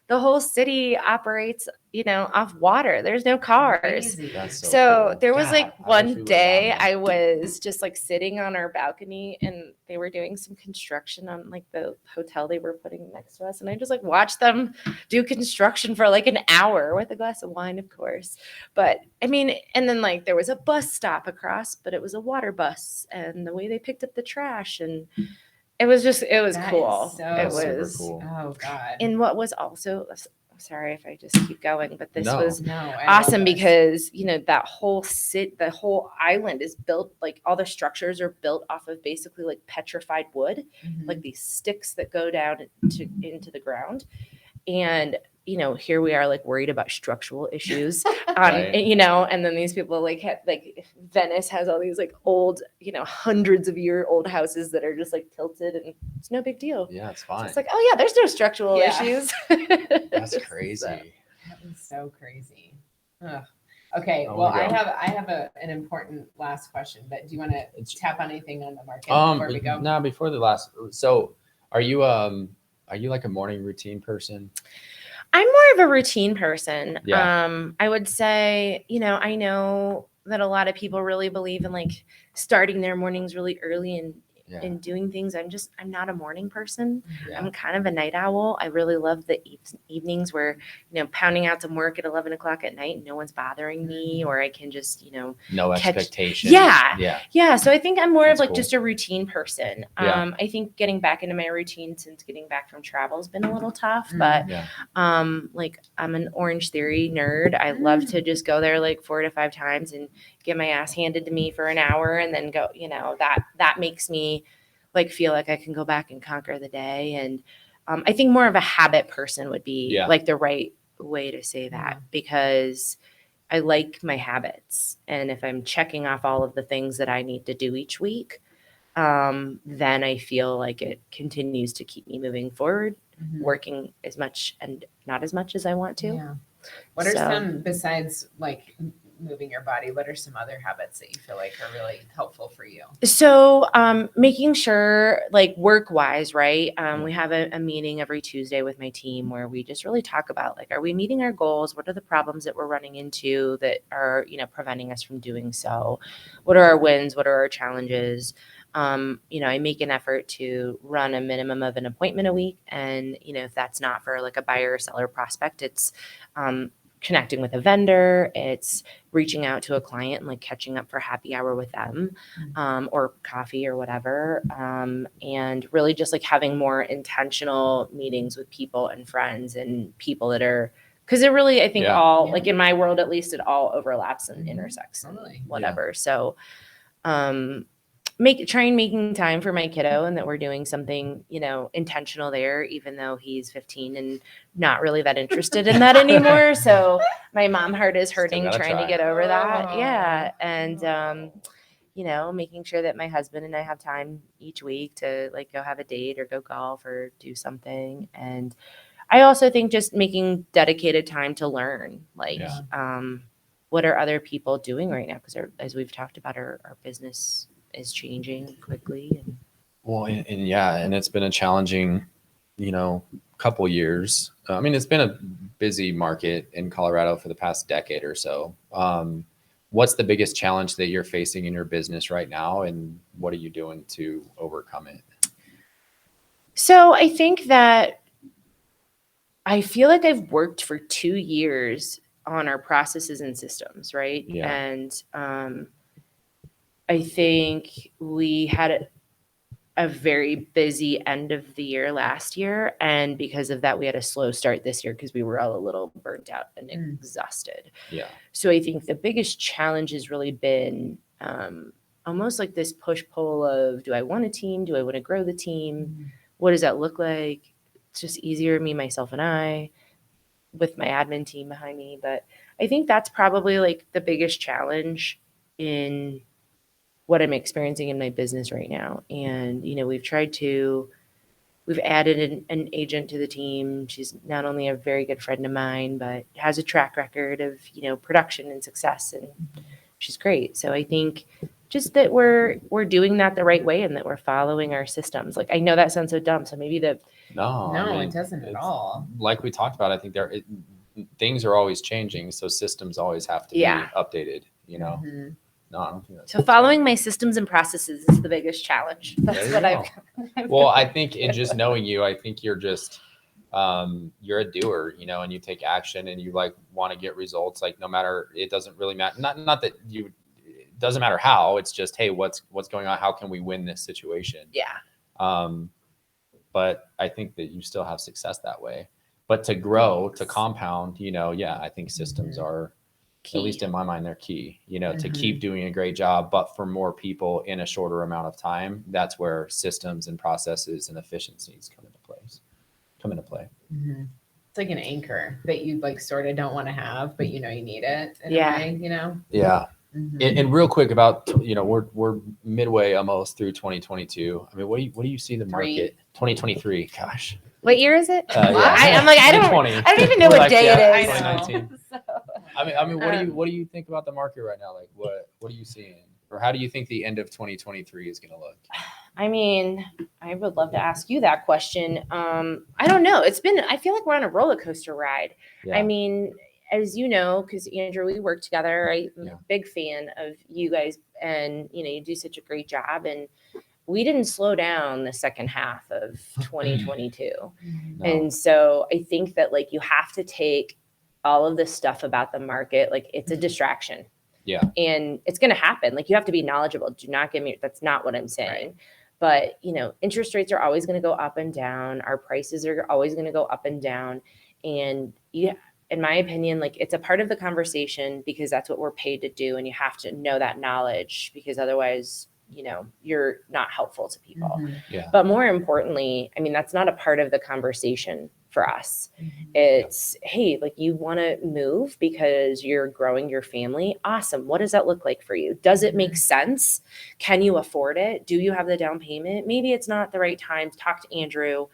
the whole city operates, off water. There's no cars. That's So cool. there was God, like I wish we one would've day gone there. I was just like sitting on our balcony, and they were doing some construction on like the hotel they were putting next to us. And I just like watched them do construction for like an hour with a glass of wine, of course. But I mean, and then like there was a bus stop across, but it was a water bus, and the way they picked up the trash, and it was That cool. is so It super was, cool. Oh God. and what was also, sorry if I just keep going, but this No. was No, I love awesome this. because, you know, that whole the whole island is built, like all the structures are built off of basically like petrified wood, Mhm. like these sticks that go down into the ground. And, you know, here we are like worried about structural issues Right. and, you know, and then these people like Venice has all these like old, you know, hundreds of year old houses that are just like tilted, and it's no big deal. Yeah, it's So fine. it's like, oh yeah, there's no structural Yeah. issues. That's crazy. So, That is so crazy. Ugh. Okay, I well, wanna go. I have an important last question, but do you want to It's- tap on anything on the market before we go? No, before the last. So, are you like a morning routine person? I'm more of a routine person. Yeah. I would say, you know, I know that a lot of people really believe in like starting their mornings really early and Yeah. and doing things. I'm not a morning person. Yeah. I'm kind of a night owl. I really love the evenings where, you know, pounding out some work at 11 o'clock at night, no one's bothering me, or I can just, you know, No catch- expectation. Yeah. Yeah. Yeah. So I think I'm more That's of like cool. just a routine person. Yeah. I think getting back into my routine since getting back from travel has been a little tough, Mhm. but Yeah. like I'm an Orange Theory nerd. I love to just go there like 4 to 5 times and get my ass handed to me for an hour and then go, you know, that makes me like feel like I can go back and conquer the day. And I think more of a habit person would be Yeah. like the right way to say that, Yeah. because I like my habits. And if I'm checking off all of the things that I need to do each week, then I feel like it continues to keep me moving forward, Mhm. working as much and not as much as I want to. Yeah. What are So- some, besides like moving your body, what are some other habits that you feel like are really helpful for you? So, making sure, like work wise, right? We have a meeting every Tuesday with my team where we just really talk about like, are we meeting our goals? What are the problems that we're running into that are, you know, preventing us from doing so? What are our wins? What are our challenges? You know, I make an effort to run a minimum of an appointment a week. And, you know, if that's not for like a buyer or seller prospect, it's connecting with a vendor, it's reaching out to a client and like catching up for happy hour with them, or coffee or whatever. And really just like having more intentional meetings with people and friends and people that are, because it really, I think Yeah. all, Yeah. like in my world, at least, it all overlaps and Mhm. intersects and Totally. whatever. So, making time for my kiddo, and that we're doing something, you know, intentional there, even though he's 15 and not really that interested in that anymore. So my mom heart is hurting gotta trying to try. get over that. Yeah. Oh. And, you know, making sure that my husband and I have time each week to like go have a date or go golf or do something. And I also think just making dedicated time to learn, like, Yeah. what are other people doing right now? Because as we've talked about, our business is changing quickly. And Well, and yeah, and it's been a challenging, you know, couple years. I mean, it's been a busy market in Colorado for the past decade or so. What's the biggest challenge that you're facing in your business right now, and what are you doing to overcome it? so I think that I feel like I've worked for 2 years on our processes and systems, right? Yeah. And I think we had a very busy end of the year last year, and because of that, we had a slow start this year because we were all a little burnt out and exhausted. Yeah. So I think the biggest challenge has really been almost like this push-pull of, do I want a team? Do I want to grow the team? What does that look like? It's just easier, me, myself, and I, with my admin team behind me. But I think that's probably like the biggest challenge in what I'm experiencing in my business right now. And, you know, we've added an agent to the team. She's not only a very good friend of mine, but has a track record of, you know, production and success, and she's great. So I think just that we're doing that the right way and that we're following our systems. Like, I know that sounds so dumb. So maybe No, No, I mean, it doesn't at it's- all. Like we talked about, I think things are always changing, so systems always have to Yeah. be updated. You know, Mhm. no, I don't think that's so following my systems and processes is the biggest challenge. That's There you what go. I've Well, I think in just knowing you, I think you're just you're a doer, you know, and you take action and you like want to get results. Like no matter, it doesn't really matter. Not that it doesn't matter how. It's just, hey, what's going on? How can we win this situation? Yeah. But I think that you still have success that way. But to grow, to compound, I think systems are, Key. at least in my mind, they're key, to keep doing a great job, but for more people in a shorter amount of time. That's where systems and processes and efficiencies come into play. It's like an anchor that you like sort of don't want to have, but you need it in a way, Yeah. And real quick about, we're midway almost through 2022. I mean, what do you see the market? 2023, gosh. What year is it? Yeah. I'm like, I don't even know what day it is. 2019. I mean, what do you think about the market right now? Like, what are you seeing? Or how do you think the end of 2023 is going to look? I mean, I would love to ask you that question. I don't know. I feel like we're on a roller coaster ride. Yeah. I mean, as you know, because Andrew, we work together. I'm a big fan of you guys, and you do such a great job. And we didn't slow down the second half of 2022, No. and so I think that you have to take all of this stuff about the market, it's a distraction. Yeah. And it's going to happen. You have to be knowledgeable. Do not get me. That's not what I'm saying. Right. But, interest rates are always going to go up and down. Our prices are always going to go up and down. And in my opinion, it's a part of the conversation because that's what we're paid to do. And you have to know that knowledge because otherwise, you're not helpful to people. Mm-hmm. Yeah. But more importantly, I mean, that's not a part of the conversation for us. It's, hey, you want to move because you're growing your family. Awesome. What does that look like for you? Does it make sense? Can you afford it? Do you have the down payment? Maybe it's not the right time. Talk to Andrew.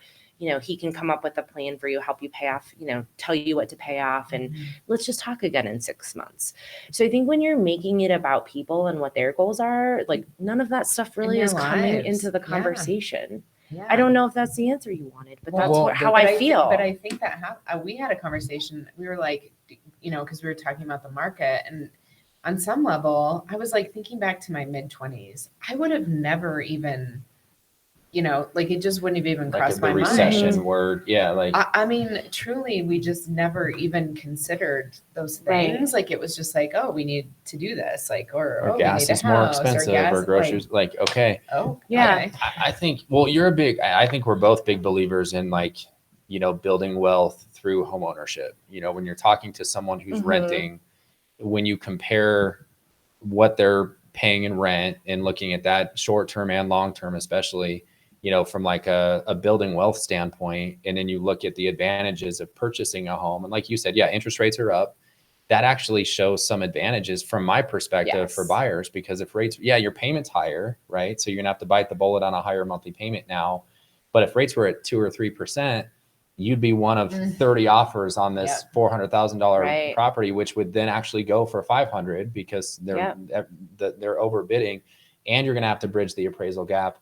He can come up with a plan for you, help you pay off, tell you what to pay off. And let's just talk again in 6 months. So I think when you're making it about people and what their goals are, none of that stuff really is coming into the conversation. Yeah. I don't know if that's the answer you wanted, but that's how I feel. But I think that we had a conversation. We were because we were talking about the market, and on some level, I was thinking back to my mid-20s. I would have never even, it just wouldn't have even crossed my mind. Recession word, yeah. I mean, truly, we just never even considered those things. Right. It was just oh, we need to do this, or gas is more expensive, or groceries. Okay. Oh, yeah. Okay. I think. Well, I think we're both big believers in building wealth through home ownership. When you're talking to someone who's renting, when you compare what they're paying in rent and looking at that short term and long term, especially. From a building wealth standpoint, and then you look at the advantages of purchasing a home. And like you said, interest rates are up. That actually shows some advantages from my perspective for buyers, because if rates, your payment's higher, right? So you're gonna have to bite the bullet on a higher monthly payment now. But if rates were at 2 or 3%, you'd be one of 30 offers on this $400,000 property, which would then actually go for $500 because they're overbidding, and you're gonna have to bridge the appraisal gap.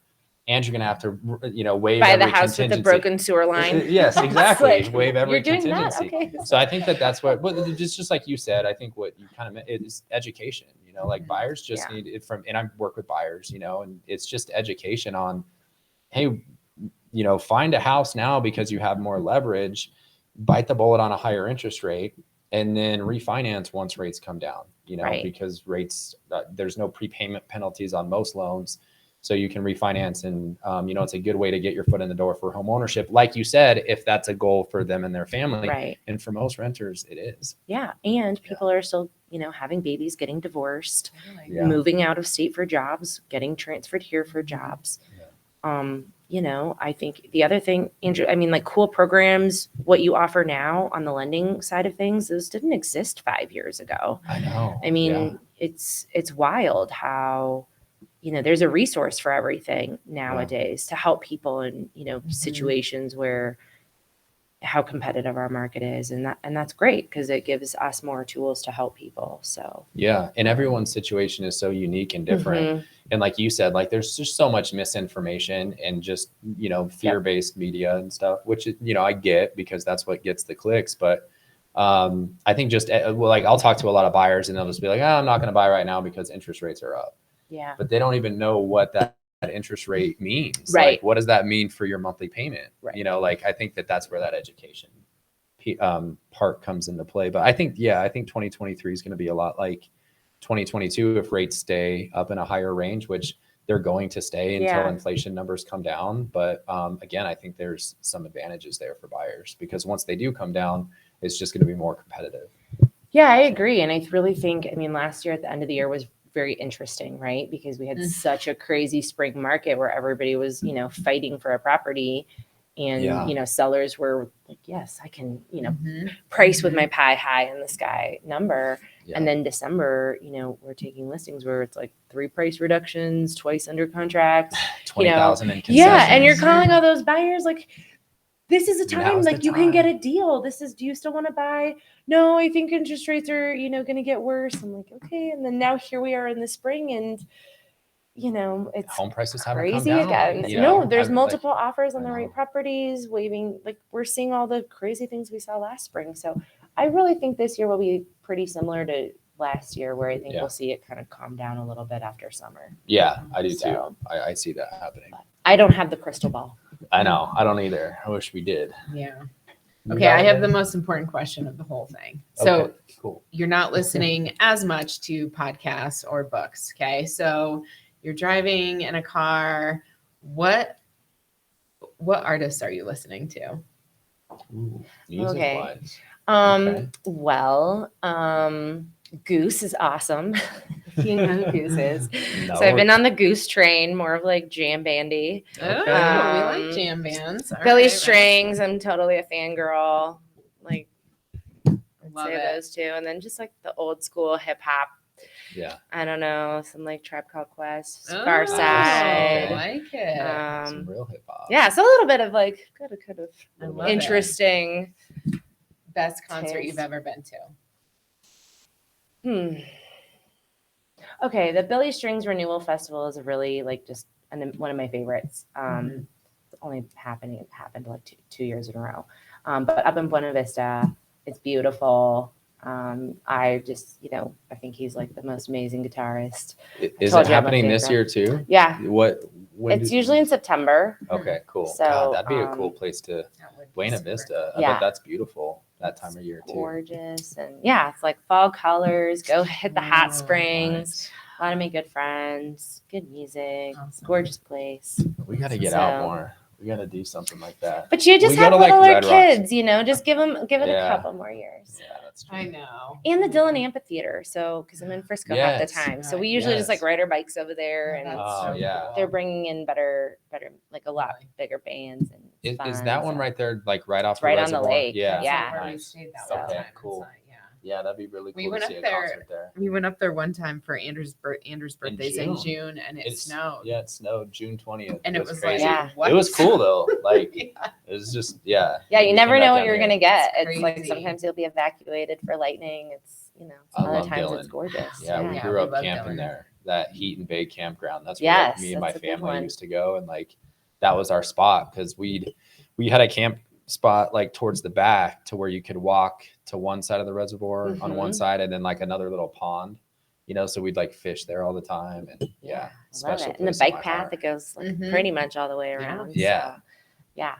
And you're going to have to, waive buy every the house with the broken sewer line. Yes, exactly. Waive every contingency. Okay. So I think that's what, just like you said, I think what you kind of meant is education. Buyers just need it and I work with buyers, and it's just education on, hey, find a house now because you have more leverage, bite the bullet on a higher interest rate, and then refinance once rates come down. Because rates, there's no prepayment penalties on most loans. So you can refinance and, it's a good way to get your foot in the door for home ownership. Like you said, if that's a goal for them and their family. Right. And for most renters, it is. Yeah. And people are still, having babies, getting divorced, moving out of state for jobs, getting transferred here for jobs. Yeah. I think the other thing, Andrew, cool programs, what you offer now on the lending side of things, those didn't exist 5 years ago. I know. It's wild how, there's a resource for everything nowadays to help people in, situations where how competitive our market is. And that's great because it gives us more tools to help people. So, yeah. And everyone's situation is so unique and different. And like you said, there's just so much misinformation and just, fear-based media and stuff, which, I get because that's what gets the clicks. But I think I'll talk to a lot of buyers and they'll just be like, I'm not going to buy right now because interest rates are up. Yeah. But they don't even know what that interest rate means. Right. What does that mean for your monthly payment? Right. I think that's where that education part comes into play. But I think 2023 is going to be a lot like 2022 if rates stay up in a higher range, which they're going to stay until Yeah. inflation numbers come down. But again, I think there's some advantages there for buyers because once they do come down, it's just going to be more competitive. Yeah, I agree. And I really think, I mean, last year at the end of the year was very interesting, right? Because we had such a crazy spring market where everybody was, you know, fighting for a property. And, you know, sellers were like, yes, I can, you know, price with my pie high in the sky number. Yeah. And then December, you know, we're taking listings where it's like 3 price reductions, twice under contract. 20,000 in concessions. Yeah. And you're calling all those buyers like, this is a time Now's the like you can get time. a deal. Do you still want to buy? No, I think interest rates are, you know, going to get worse. I'm like, okay. And then now here we are in the spring and, you know, it's home prices haven't come crazy down. again. You know, No, there's I've, multiple like, offers on I the right know. properties, waiving, like we're seeing all the crazy things we saw last spring. So I really think this year will be pretty similar to last year where I think Yeah. we'll see it kind of calm down a little bit after summer. Yeah, I do So- too. I see that happening. I don't have the crystal ball. I know. I don't either. I wish we did. Yeah. You Okay, got I it? have the most important question of the whole thing. So Okay, cool. you're not listening as much to podcasts or books. Okay. So you're driving in a car. What artists are you listening to? Ooh, music Okay. wise. Um, Okay. Goose is awesome. If you know who Goose is. No, So I've been on the Goose train, more of like jam bandy. Oh, we Um, like jam bands. All Billy right, Strings, I'm totally a fangirl. Like, Love say it. those two. And then just like the old school hip hop. yeah. I don't know, some like Tribe Called Quest, Oh, Far I Side. like it. Some real hip hop. Yeah, so a little bit of like kind of I love it. interesting. Best concert Taste. you've ever been to? Okay, the Billy Strings Renewal Festival is a really like just one of my favorites. It's only happened like two years in a row. But up in Buena Vista, it's beautiful. I just, you know, I think he's like the most amazing guitarist. Is told it you I'm a happening this fanger. year too? Yeah, When it's usually in September. Okay, cool. So, God, that'd be a cool place to That would be Buena super. Vista. I Yeah. bet that's beautiful that time of year too. Gorgeous. And yeah, it's like fall colors. Go hit the hot Oh, springs. A lot of my good friends. Good music. Awesome. Gorgeous place. We got to get out So- more. We got to do something like that. But you just We go have to, like, littler Red Rocks. kids, you know, just give it Yeah. a couple more years. Yeah, that's true. I know. And the Dillon Amphitheater. So, because I'm in Frisco half the Yes. time. So we Right. usually just like Yes. ride our bikes over there Oh, and that's Oh, so yeah. cool. they're bringing in better, like a lot Really? bigger bands. And Is fun, that one so- right there, like right off It's right on the reservoir? lake. Yeah. Yeah. Where we Nice. stayed that So- one Okay, time. cool. It's, yeah. Yeah, that'd be really We cool went to see up a there- concert there. We went up there one time for Andrew's birthday's in June. June, and it snowed. Yeah, it snowed June 20th. And it was crazy. like, Yeah. what? It was cool though. Like Yeah. it was just yeah. Yeah, you we never came know back what down you're here. going to get. It's It's like crazy. sometimes you'll be evacuated for lightning. It's, you know, I other love times Dillon. it's gorgeous. Yeah, we Yeah, grew we up love camping Dillon. there. That Heat and Bay campground. That's where Yes, me and my that's a good family one. used to go, and like that was our spot because we had a camp spot like towards the back to where you could walk to one side of the reservoir on one Mhm. side and then like another little pond, you know. So we'd like fish there all the time, and yeah, I love special it. And the place in my bike path heart. that goes like Mhm. pretty much all the way Yeah. around. Yeah. So, yeah,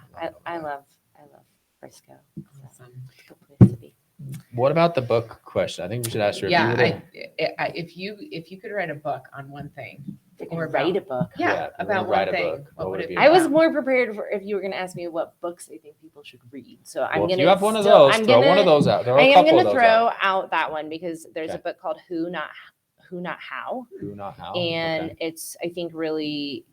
I Yeah. love Frisco. So Awesome. it's a good place to be. What about the book question? I think we should ask you. Yeah, if you if you could write a book on one thing, If Or you write a about- book. yeah, Yeah, if you about were to write one a thing, book, what would it be? I was about? more prepared for if you were going to ask me what books I think people should read. So I'm well, going if to. you have one of those, throw one of those out. There are I a am couple going of to those throw out. out that one because there's Okay. a book called Who Not How, Who not how. and Okay. it's I think really,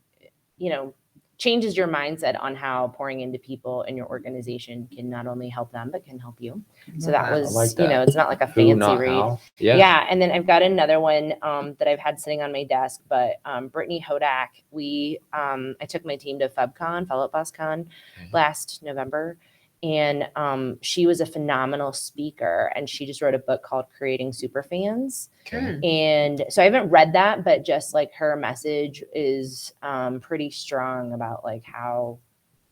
you know, changes your mindset on how pouring into people in your organization can not only help them but can help you. So that Love was, I like you know, that. it's not like a Who fancy not read. how. Yeah. And then I've got another one that I've had sitting on my desk, but Brittany Hodak, I took my team to FubCon, Follow Up Boss Con Okay. last November. And she was a phenomenal speaker and she just wrote a book called Creating Superfans. Okay. And so I haven't read that, but just like her message is pretty strong about like how,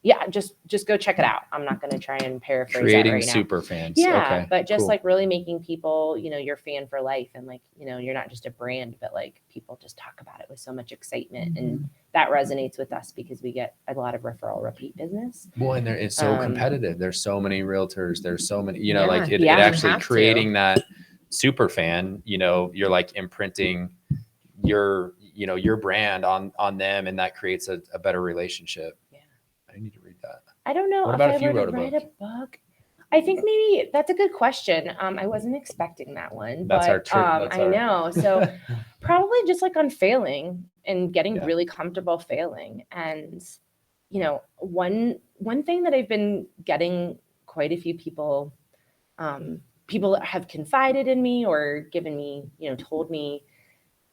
yeah, just go check it out. I'm not going to try and paraphrase Creating that right now. super fans. Yeah, Okay, but just cool. like really making people, you know, your fan for life, and like, you know, you're not just a brand, but like people just talk about it with so much excitement, and that resonates with us because we get a lot of referral repeat business. Well, and it's so Um, competitive. There's so many realtors. There's so many, you know, Yeah. like it Yeah. You actually have to. creating that super fan, you know, you're like imprinting you know, your brand on them, and that creates a better relationship. Yeah. I need to read that. I don't know What about if if I you were to wrote a write a book. I think maybe that's a good question. I wasn't expecting that one, That's but our trick. That's I our... know. So probably just like on failing and getting Yeah. really comfortable failing. And, you know, one thing that I've been getting quite a few people that have confided in me or given me, you know, told me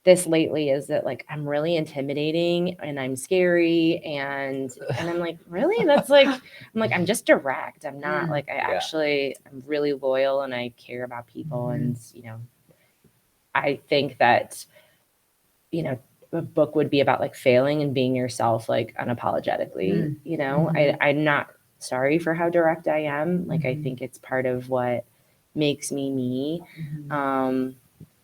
this lately is that like I'm really intimidating and I'm scary and I'm like, really? That's like I'm just direct. I'm not like I'm really loyal and I care about people. And you know, I think that, you know, a book would be about like failing and being yourself like unapologetically. You know, I'm not sorry for how direct I am. Like I think it's part of what makes me me.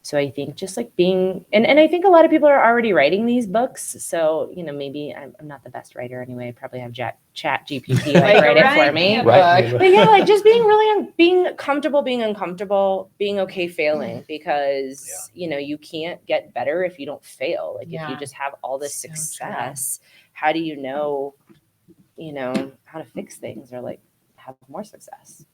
So I think just like being, and I think a lot of people are already writing these books. So, you know, maybe I'm not the best writer anyway. I probably have chat GPT like write it for me. Right. But yeah, like just being really, being comfortable, being uncomfortable, being okay failing, because, you know, you can't get better if you don't fail. Like if you just have all this success, how do you know how to fix things or like have more success?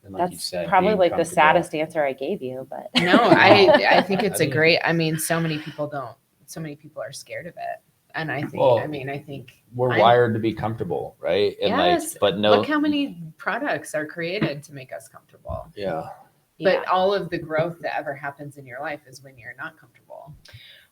And like you That's said, probably being like the comfortable. saddest answer I gave you, but No, I think it's a great, I mean, so many people are scared of it. And I think, Well, I think we're wired to be comfortable, right? And yes, like, but no, look how many products are created to make us comfortable. yeah. But all of the growth that ever happens in your life is when you're not comfortable.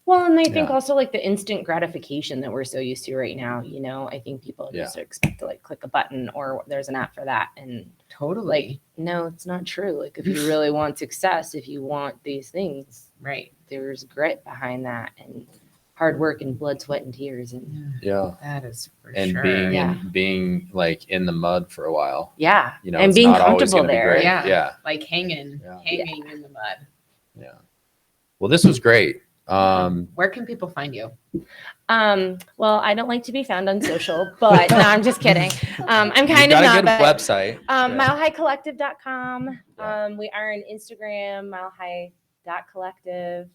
Well, and I think also like the instant gratification that we're so used to right now, you know, I think people just expect to like click a button or there's an app for that. And totally, like, no, it's not true. Like if you really want success, if you want these things, right, there's grit behind that and hard work and blood, sweat, and tears. And that is for and sure. being like in the mud for a while. Yeah. You know, and it's being not always comfortable gonna be there. great. Yeah. Like hanging in the mud. Yeah. Well, this was great. Where can people find you? Well, I don't like to be found on social, but no, I'm just kidding. I'm kind of got not. a good website. milehighcollective.com. We are on Instagram, milehigh.collective.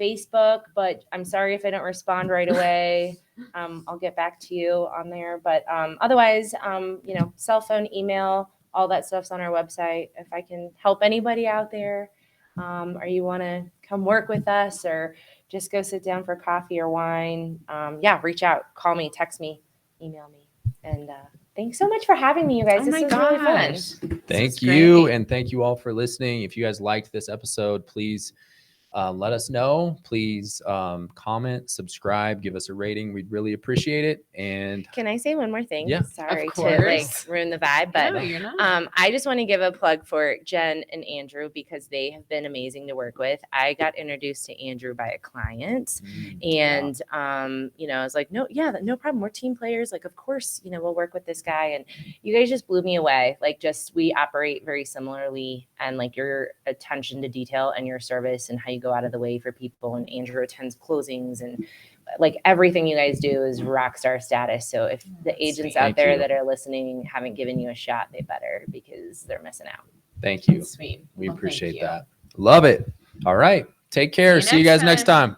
Facebook, but I'm sorry if I don't respond right away. I'll get back to you on there. But otherwise, you know, cell phone, email, all that stuff's on our website. If I can help anybody out there, or you want to come work with us or just go sit down for coffee or wine, reach out, call me, text me, email me. And thanks so much for having me, you guys. This was really fun. Thank you. And thank you all for listening. If you guys liked this episode, please let us know. Please comment, subscribe, give us a rating. We'd really appreciate it. And can I say one more thing? Yeah, sorry to like ruin the vibe, but no, you're not. I just want to give a plug for Jen and Andrew because they have been amazing to work with. I got introduced to Andrew by a client, and you know, I was like, no problem. We're team players. Like, of course, you know, we'll work with this guy. And you guys just blew me away. Like, just we operate very similarly, and like your attention to detail and your service and how you go out of the way for people. And Andrew attends closings and like everything you guys do is rock star status. So if the agents out there that are listening haven't given you a shot, they better, because they're missing out. Thank you. Sweet. We appreciate that. Love it. All right. Take care. See you guys next time.